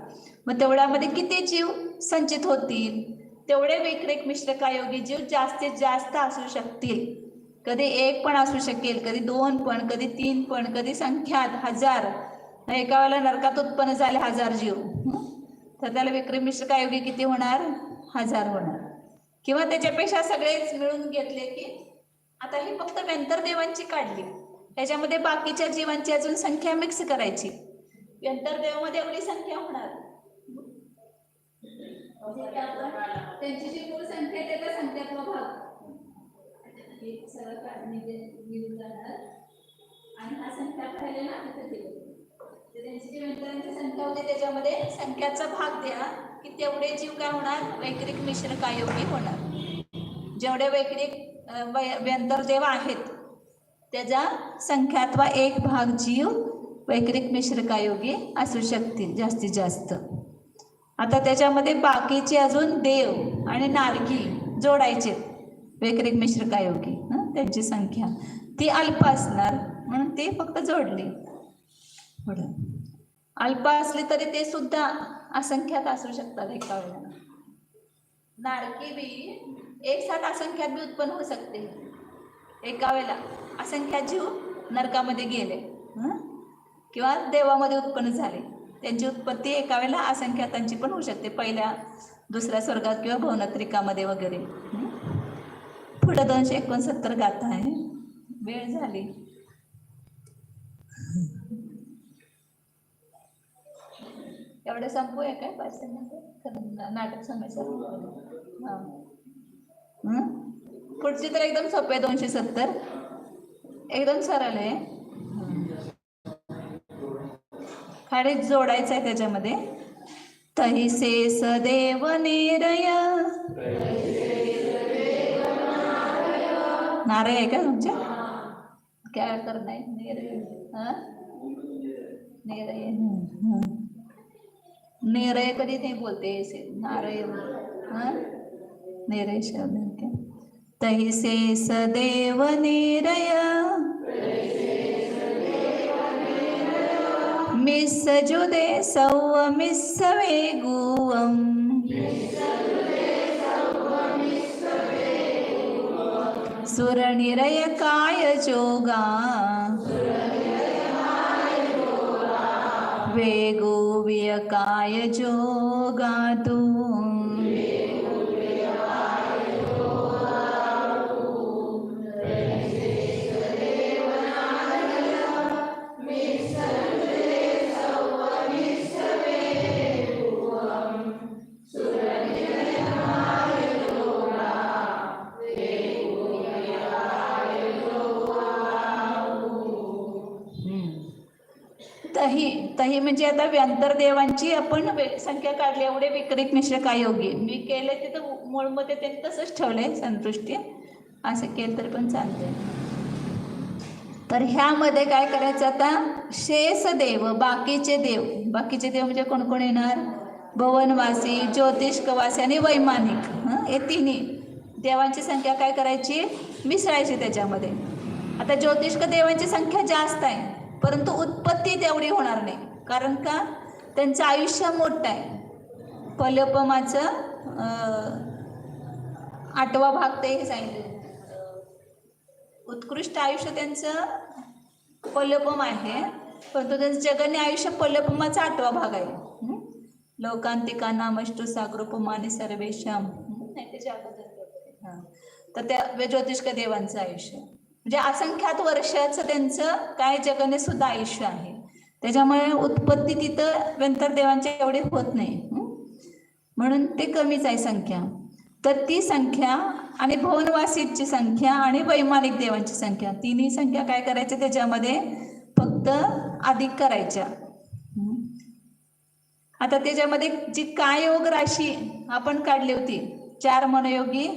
[SPEAKER 1] मग तेवढ्यामध्ये किती जीव संचित होतील, तेवढे वैक्रिक मिश्र कायोगी जीव जास्तीत जास्त असू शकतील. कधी 1 पण असू शकेल, कधी 2 पण, कधी 3 पण, कधी संख्यात 1000. एका वेळेला नरकात उत्पन्न झाले 1000 जीव, तर त्याला वैक्रिक मिश्र कायोगी किती होणार, 1000 होणार. किंवा त्याच्यापेक्षा सगळेच मिळून घेतले की, आता ही फक्त व्यंतरदेवांची काढली, त्याच्यामध्ये बाकीच्या जीवांची अजून संख्या मिक्स करायची. व्यंतरदेवामध्ये एवढी संख्या होणार, त्यांची जी मूळ संख्या आहे त्याचा संख्यात्व भाग सरळ काढणे निघून जाणार, आणि हा संख्या राहिलेला तिथे दिला, त्यांची जी व्यंतरांची संख्या होती त्याच्यामध्ये संख्याचा भाग द्या की तेवढे जीव काय होणार, वैक्रिक मिश्र कायोगी होणार. जेवढे वैक्रिक व्यंतरदेव आहेत त्याचा संख्यात्वा 1 भाग जीव वैक्रिक मिश्र कायोगी असू शकतील जास्तीत जास्त. आता त्याच्यामध्ये बाकीचे अजून देव आणि नारकी जोडायचे वैक्रिक मिश्र कायोगी, त्यांची संख्या ती अल्प असणार, म्हणून ती फक्त जोडली. अल्प असली तरी ते सुद्धा असंख्यात असू शकतात एका वेळेला. नारकी बी एक साथ असंख्यात बी उत्पन्न होऊ शकते, एका वेळेला असंख्यात जीव नरकामध्ये गेले किंवा देवामध्ये उत्पन्न झाले, त्यांची उत्पत्ती एका वेळेला असंख्यातांची पण होऊ शकते, पहिल्या दुसऱ्या स्वर्गात किंवा भवनत्रिकामध्ये वगैरे. पुढे 269 गाथा आहे, वेळ झाली. एवढं संपूया काय 5 मिनिटं नाटक समस्या. पुढची तर एकदम सोपे आहे, 270 एकदम सरळ आहे. खाली जोडायचं आहे त्याच्यामध्ये, तैसे सदेव निरय. नारय आहे का तुमच्या, काय कर नाही निरय, निरय निरय कधी नाही बोलते ऐसे, नारय निरय शब्द. तैसे सदेव निरय मिस्सजुदे सौव मिस्सवेगुवं. सुरनिरय काय जोगा वेगुव्य काय जोगा तू. तही तही म्हणजे आता व्यंतर देवांची आपण संख्या काढली, एवढे विक्रिक मिश्र काय योगी मी केले तिथं मूळमध्ये त्यांनी तसंच ठेवलंय संतुष्टी, असं केलं तरी पण चालतंय. तर ह्यामध्ये काय करायचं आता, शेष देव बाकीचे देव म्हणजे कोण कोण येणार, भवनवासी, ज्योतिष्कवासी आणि वैमानिक, हे तिन्ही देवांची संख्या काय करायची, मिसळायची त्याच्यामध्ये. आता ज्योतिष्क देवांची संख्या जास्त आहे परंतु उत्पत्ती तेवढी होणार नाही, कारण का त्यांचं आयुष्य मोठं आहे. फलोपमाचं 8वा भाग ते सांगितलं, उत्कृष्ट आयुष्य त्यांचं फलोपम आहे, परंतु त्यांचं जगन्य आयुष्य फलोपमाचा 8वा भाग आहे. लोकांतिका नामष्टू सागरोपमाने सर्वेशाम, त्याच्या अगोदर तर त्या ज्योतिष्क देवांचं आयुष्य म्हणजे असंख्यात वर्षाचं त्यांचं काय जगन्य सुद्धा आयुष्य आहे. त्याच्यामुळे उत्पत्ती तिथं व्यंतर देवांच्या एवढी होत नाही, म्हणून ते कमीच आहे संख्या. तर ती संख्या आणि भवनवासीची संख्या आणि वैमानिक देवांची संख्या, तिन्ही संख्या काय करायच्या त्याच्यामध्ये फक्त अधिक करायच्या. आता त्याच्यामध्ये जी कायोग राशी आपण काढली होती, 4 मनोयोगी,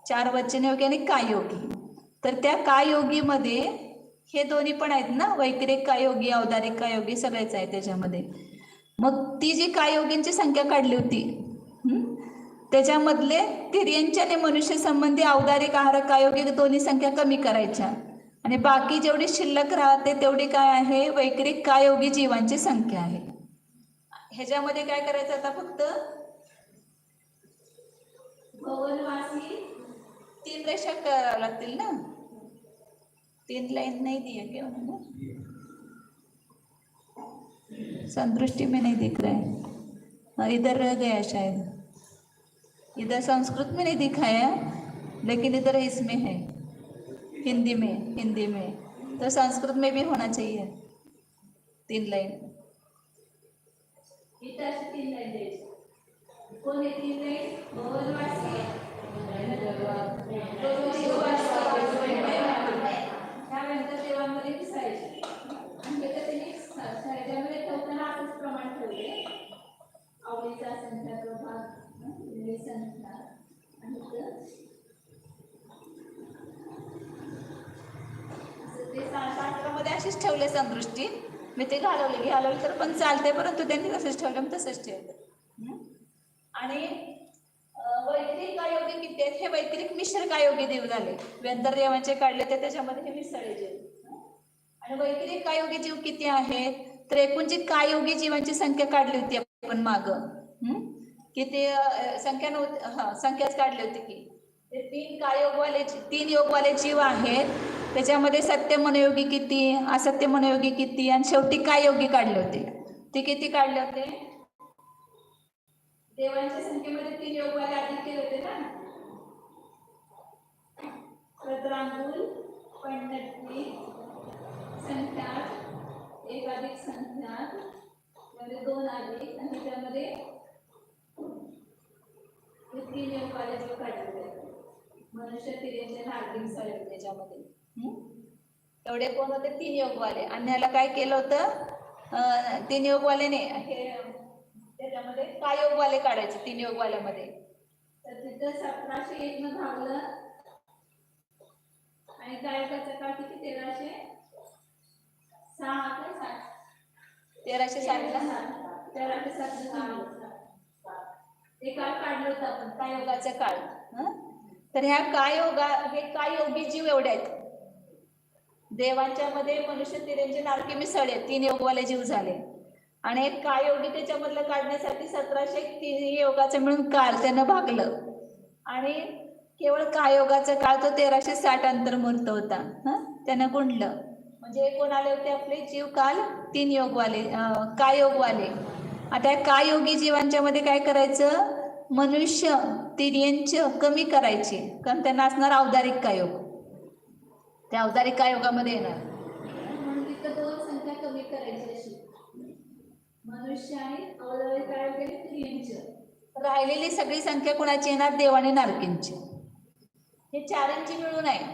[SPEAKER 1] 4 वचनयोगी आणि कायोगी, तर त्या कायोगीमध्ये हे दोन्ही पण आहेत ना, वैक्रिक कायोगी, औदारिक कायोगी सगळेच आहे त्याच्यामध्ये. मग ती जी कायोगींची संख्या काढली होती त्याच्यामधले तिर्यंची आणि मनुष्य संबंधी औदारिक आहार कायोगी दोन्ही संख्या कमी करायच्या आणि बाकी जेवढी शिल्लक राहते तेवढी काय आहे, वैक्रिक कायोगी जीवांची संख्या आहे. ह्याच्यामध्ये काय करायचं आता, फक्त भवनवासी 3 रेषा कराव्या लागतील ना, 3 लाइन नहीं दिया क्या उन्होंने, संतुष्टि में नहीं दिख रहा है, इधर रह गया शायद, इधर संस्कृत में नहीं दिखाया लेकिन इधर इसमें है, हिंदी में तो संस्कृत में भी होना चाहिए 3 लाइन. इधर 3 लाइन द्यायची, कोण आहे 3 लाइन, भवनवासी, त्यानंतर देवांमध्ये दिसायचे आणि त्याच्यामध्ये ठेवताना असंच प्रमाण ठेवले, आवडीचा संख्या प्रभाग, संख्या आणि ते शास्त्रामध्ये अशीच ठेवले संदृष्टी. मी ते घालवले तर पण चालते, परंतु त्यांनी तसंच ठेवलं, मी तसंच ठेवलं. आणि वैक्रिक कायोगी किती आहेत, हे वैक्रिक मिश्र कायोगी देव झाले, व्यंतर देवांचे काढले ते त्याच्यामध्ये हे मिसळले जीव. आणि वैक्रिक कायोगी जीव किती आहेत, तर एकूण जी कायोगी जीवांची संख्या काढली होती आपण माग, किती संख्या नव्हती, संख्याच काढली होती की ते 3 योगवाले जीव आहेत, त्याच्यामध्ये सत्य मनोयोगी किती, असत्य मनोयोगी किती आणि शेवटी काय योगी काढले होते, ते किती काढले होते, देवांच्या संख्येमध्ये 3 योगवाले अधिक केले होते ना, प्रतरांगुल, पंडती, संख्या, एक अधिक संख्या, म्हणजे 2 अधिक, आणि त्यामध्ये 3 योगवाले जीव काढले होते, मनुष्य, तिर्यंचे, नारकिन सगळे त्याच्यामध्ये. एवढे कोण होते, 3 योगवाले. आणि ह्याला काय केलं होतं, 3 योगवालेने हे त्याच्यामध्ये काय योगवाले काढायचे 3 योगवाल्यामध्ये, तर तिथं 1701 न धावलं आणि कायकाचा काळ किती 1360 ते काळ काढलं होतं आपण, काय योगाचा काळ. तर ह्या हे काय योगी जीव एवढे आहेत देवांच्या मध्ये, मनुष्य, तिर्यंचे, नारकी मिसळले 3 योगवाले जीव झाले. आणि एक काय योगी त्याच्यामधलं काढण्यासाठी 1703 योगाचं मिळून काळ त्यानं भागलं आणि केवळ काय योगाचा काळ तो 1360 अंतर्मुहूर्त होता, त्यानं गुणलं. म्हणजे कोण आले होते आपले जीव काल 3 योगवाले, काय योगवाले. आता काय योगी जीवांच्या मध्ये काय करायचं, मनुष्य, तिर्यंच कमी करायचे, कारण त्यांना असणार औदारिक कायोग, त्या औदारिक कायोगामध्ये येणार, म्हणून तिथं 2 संख्या कमी करायची अशी, मनुष्य आणि औदारिक कायोग तिर्यंच. राहिलेली सगळी संख्या कुणाची येणार, देव आणि नारकींची. हे 4 मिळून आहे,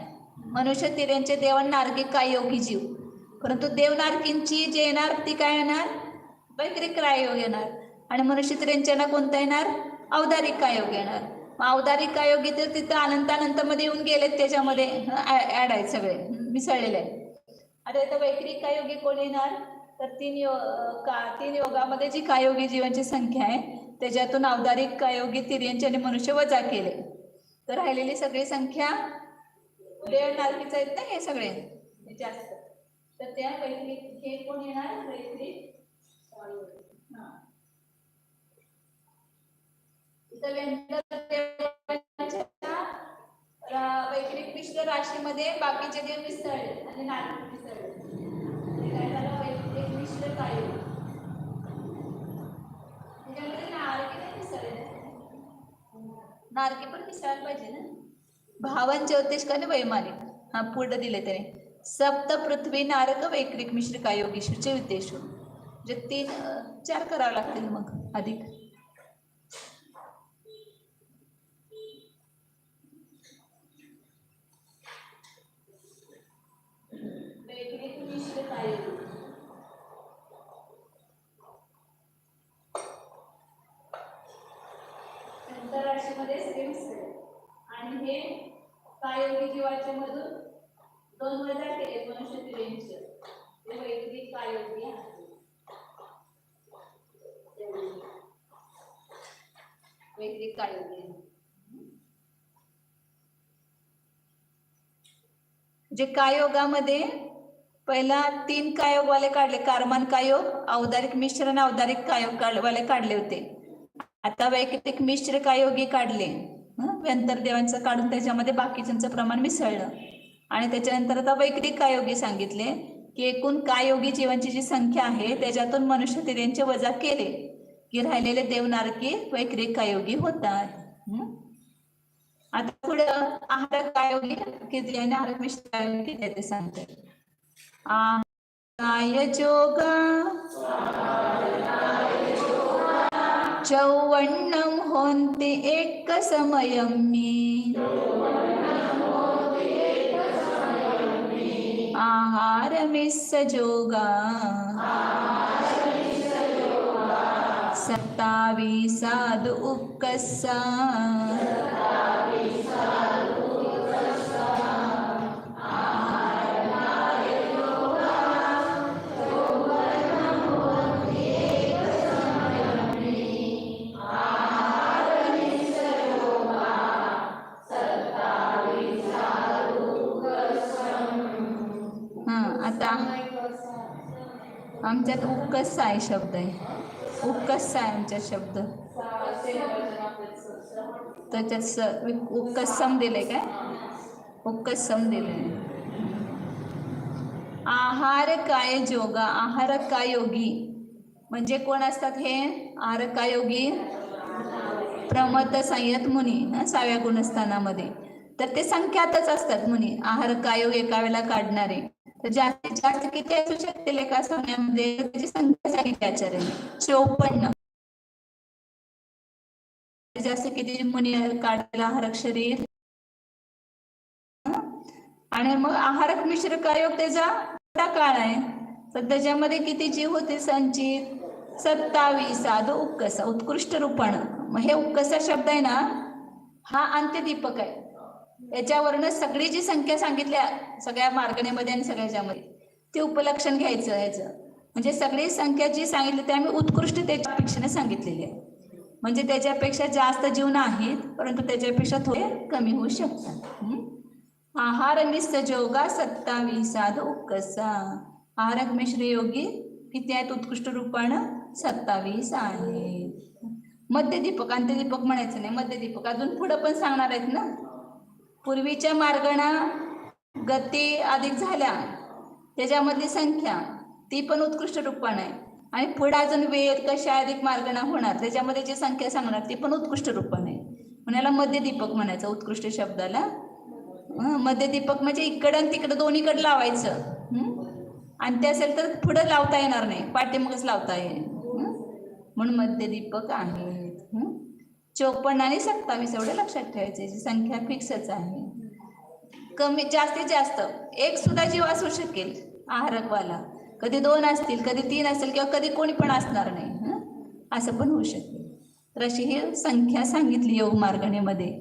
[SPEAKER 1] मनुष्य, तिर्यंचे, देव आणि नारकी काय योगी जीव. परंतु देवनारकींची जे येणार ती काय येणार, वैक्रिक कायोग येणार. आणि मनुष्यत्रियांच्या कोणता येणार, औदारिक कायोग येणार. औदारिक कायोग इथे तिथं अनंतानंतमध्ये येऊन गेलेत, त्याच्यामध्ये ऍड आहेत, सगळे मिसळलेले आहेत. आता इथं वैक्रिक कायोगी कोण येणार, तर तीन योगामध्ये जी कायोगी जीवांची संख्या आहे त्याच्यातून औदारिक कायोगी तिर्यंचे आणि मनुष्य वजा केले, तर राहिलेली सगळी संख्या देवनारकीच आहेत ना हे सगळे जास्त. तर त्या वैक्रिक हे कोण येणार, वैक्रिक वैक्रिक मिश्र राशीमध्ये बाकीचे देव मिसळले आणि नारकी मिसळले. काय झालं, वैक्रिक मिश्र कायोग. त्याच्यामध्ये नारकी नाही मिसळले, नारकी पण मिसळायला पाहिजे ना. भावन ज्योतिष का वैमानिक, हा पुढे दिले त्याने. सप्त पृथ्वी नारक वैक्रिक मिश्र कायोगीशूचे उद्देशू, म्हणजे 3-4 करावे लागतील मग अधिक. वैक्रिक मिश्र कायोग राशीमध्ये सगळे मिसळले आणि हे कायोगी जीवाच्या मधून 2 वजा केले मनुष्य तिर्यंचे, ते वैक्रिक कायोगी आहे. वैक्रिक कायोगी जे कायोगामध्ये पहिला 3 कायोगवाले काढले, कारमान कायोग, औदारिक मिश्र आणि औदारिक कायोग वाले काढले होते. आता वैक्रिक मिश्र कायोगी काढले, व्यंतर देवांचं काढून त्याच्यामध्ये बाकीच्यांचं प्रमाण मिसळलं. आणि त्याच्यानंतर आता वैक्रिक कायोगी सांगितले की एकूण कायोगी जीवांची जी संख्या आहे त्याच्यातून मनुष्य तिर्यंचे वजा केले की राहिलेले देवनारकी वैक्रिक कायोगी होतात. आता पुढे आहार कायोगी किती आणि आहार मिश्र कायोगी किती ते सांगतात. काय जोगा चौवण्णम होन्ति एक समयम्मी, आहार मिस्स जोगा 27 उक्कसा. आमच्यात उक्कसा आहे शब्द आहे, उक्कसा आहे आमच्यात शब्द. त्याच्यात उक्कसम दिले काय, उक्कसम दिले. आहार काय जोगा, आहार कायोगी म्हणजे कोण असतात हे आहार कायोगी, प्रमथ संयत मुनी 6व्या गुणस्थानामध्ये. तर ते संख्यातच असतात मुनी, आहार कायोग एका वेळेला काढणारे. तर जास्तीत जास्त किती असू शकतील एका समयामध्ये, त्याची संख्या सांगितली आचार्याने 54. जास्त किती मुनी काढलेला आहारक शरीर. आणि मग आहारक मिश्र कायोग त्याचा काळ आहे, तर त्याच्यामध्ये किती जीव होते संचित, 27 उक्कसा, उत्कृष्ट रूपाण. मग हे उक्कसा शब्द आहे ना, हा अंत्यदीपक आहे. याच्यावरनं सगळी जी संख्या सांगितल्या सगळ्या मार्गणेमध्ये आणि सगळ्याच्यामध्ये ते उपलक्षण घ्यायचं ह्याचं. म्हणजे सगळी संख्या जी सांगितली ते आम्ही उत्कृष्टतेच्या पेक्षाने सांगितलेली आहे. म्हणजे त्याच्यापेक्षा जास्त जीव नाहीत, परंतु त्याच्यापेक्षा थोडे कमी होऊ शकतात. आहार मिश्र जोगा 27 उक्कसा. आहारक मिश्र योगी किती आहेत उत्कृष्ट रूपानं, 27 आहेत. मध्यदीपक, अंत्यदीपक म्हणायचं नाही, मध्यदीपक अजून पुढं पण सांगणार आहेत ना. पूर्वीच्या मार्गणा गती अधिक झाल्या त्याच्यामधली संख्या ती पण उत्कृष्ट रूपानं आहे. आणि पुढे अजून वेद कशा अधिक मार्गणा होणार त्याच्यामध्ये जी संख्या सांगणार ती पण उत्कृष्ट रूपानं आहे. म्हणाला मध्यदीपक म्हणायचं उत्कृष्ट शब्दाला. मध्यदीपक म्हणजे इकडं आणि तिकडं दोन्हीकडे लावायचं. आणि ते असेल तर पुढं लावता येणार नाही, पाठीमागच लावता येईल, म्हणून मध्यदीपक आहेत. 54 आणि 27 एवढं लक्षात ठेवायचं, याची संख्या फिक्सच आहे. कमी जास्तीत जास्त एक सुद्धा जीव असू शकेल, आहारकवाला. कधी 2 असतील, कधी 3 असतील किंवा कधी कोणी पण असणार नाही. असं पण होऊ शकते. तर अशी ही संख्या सांगितली योग मार्गणेमध्ये.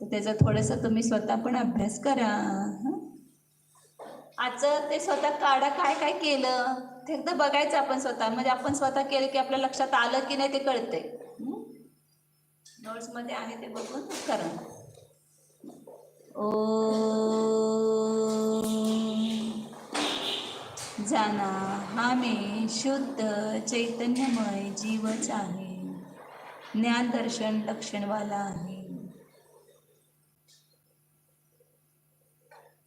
[SPEAKER 1] तर त्याचा थोडंसं तुम्ही स्वतः पण अभ्यास करा. आजचं ते स्वतः काढा, काय काय केलं ते एकदा बघायचं आपण स्वतः. म्हणजे आपण स्वतः केलं की आपल्या लक्षात आलं की नाही ते कळते. नोट्समध्ये आहे ते बघून करा. जाना हा मी शुद्ध चैतन्यमय जीवच आहे. ज्ञान दर्शन लक्षणवाला आहे.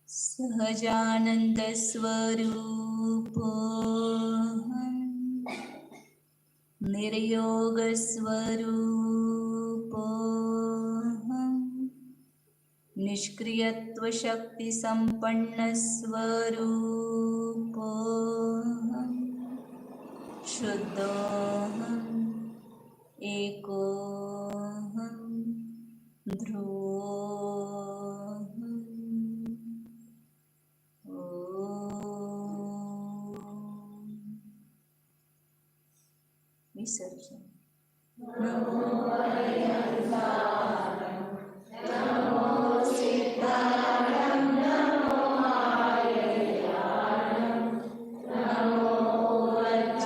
[SPEAKER 1] सहजानंद स्वरूप निर्योग स्वरूप निष्क्रियत्व शक्ति संपन्न स्वरूप शुद्धोऽहम् एकोऽहम् ध्रुवोऽहम् विसर्जन.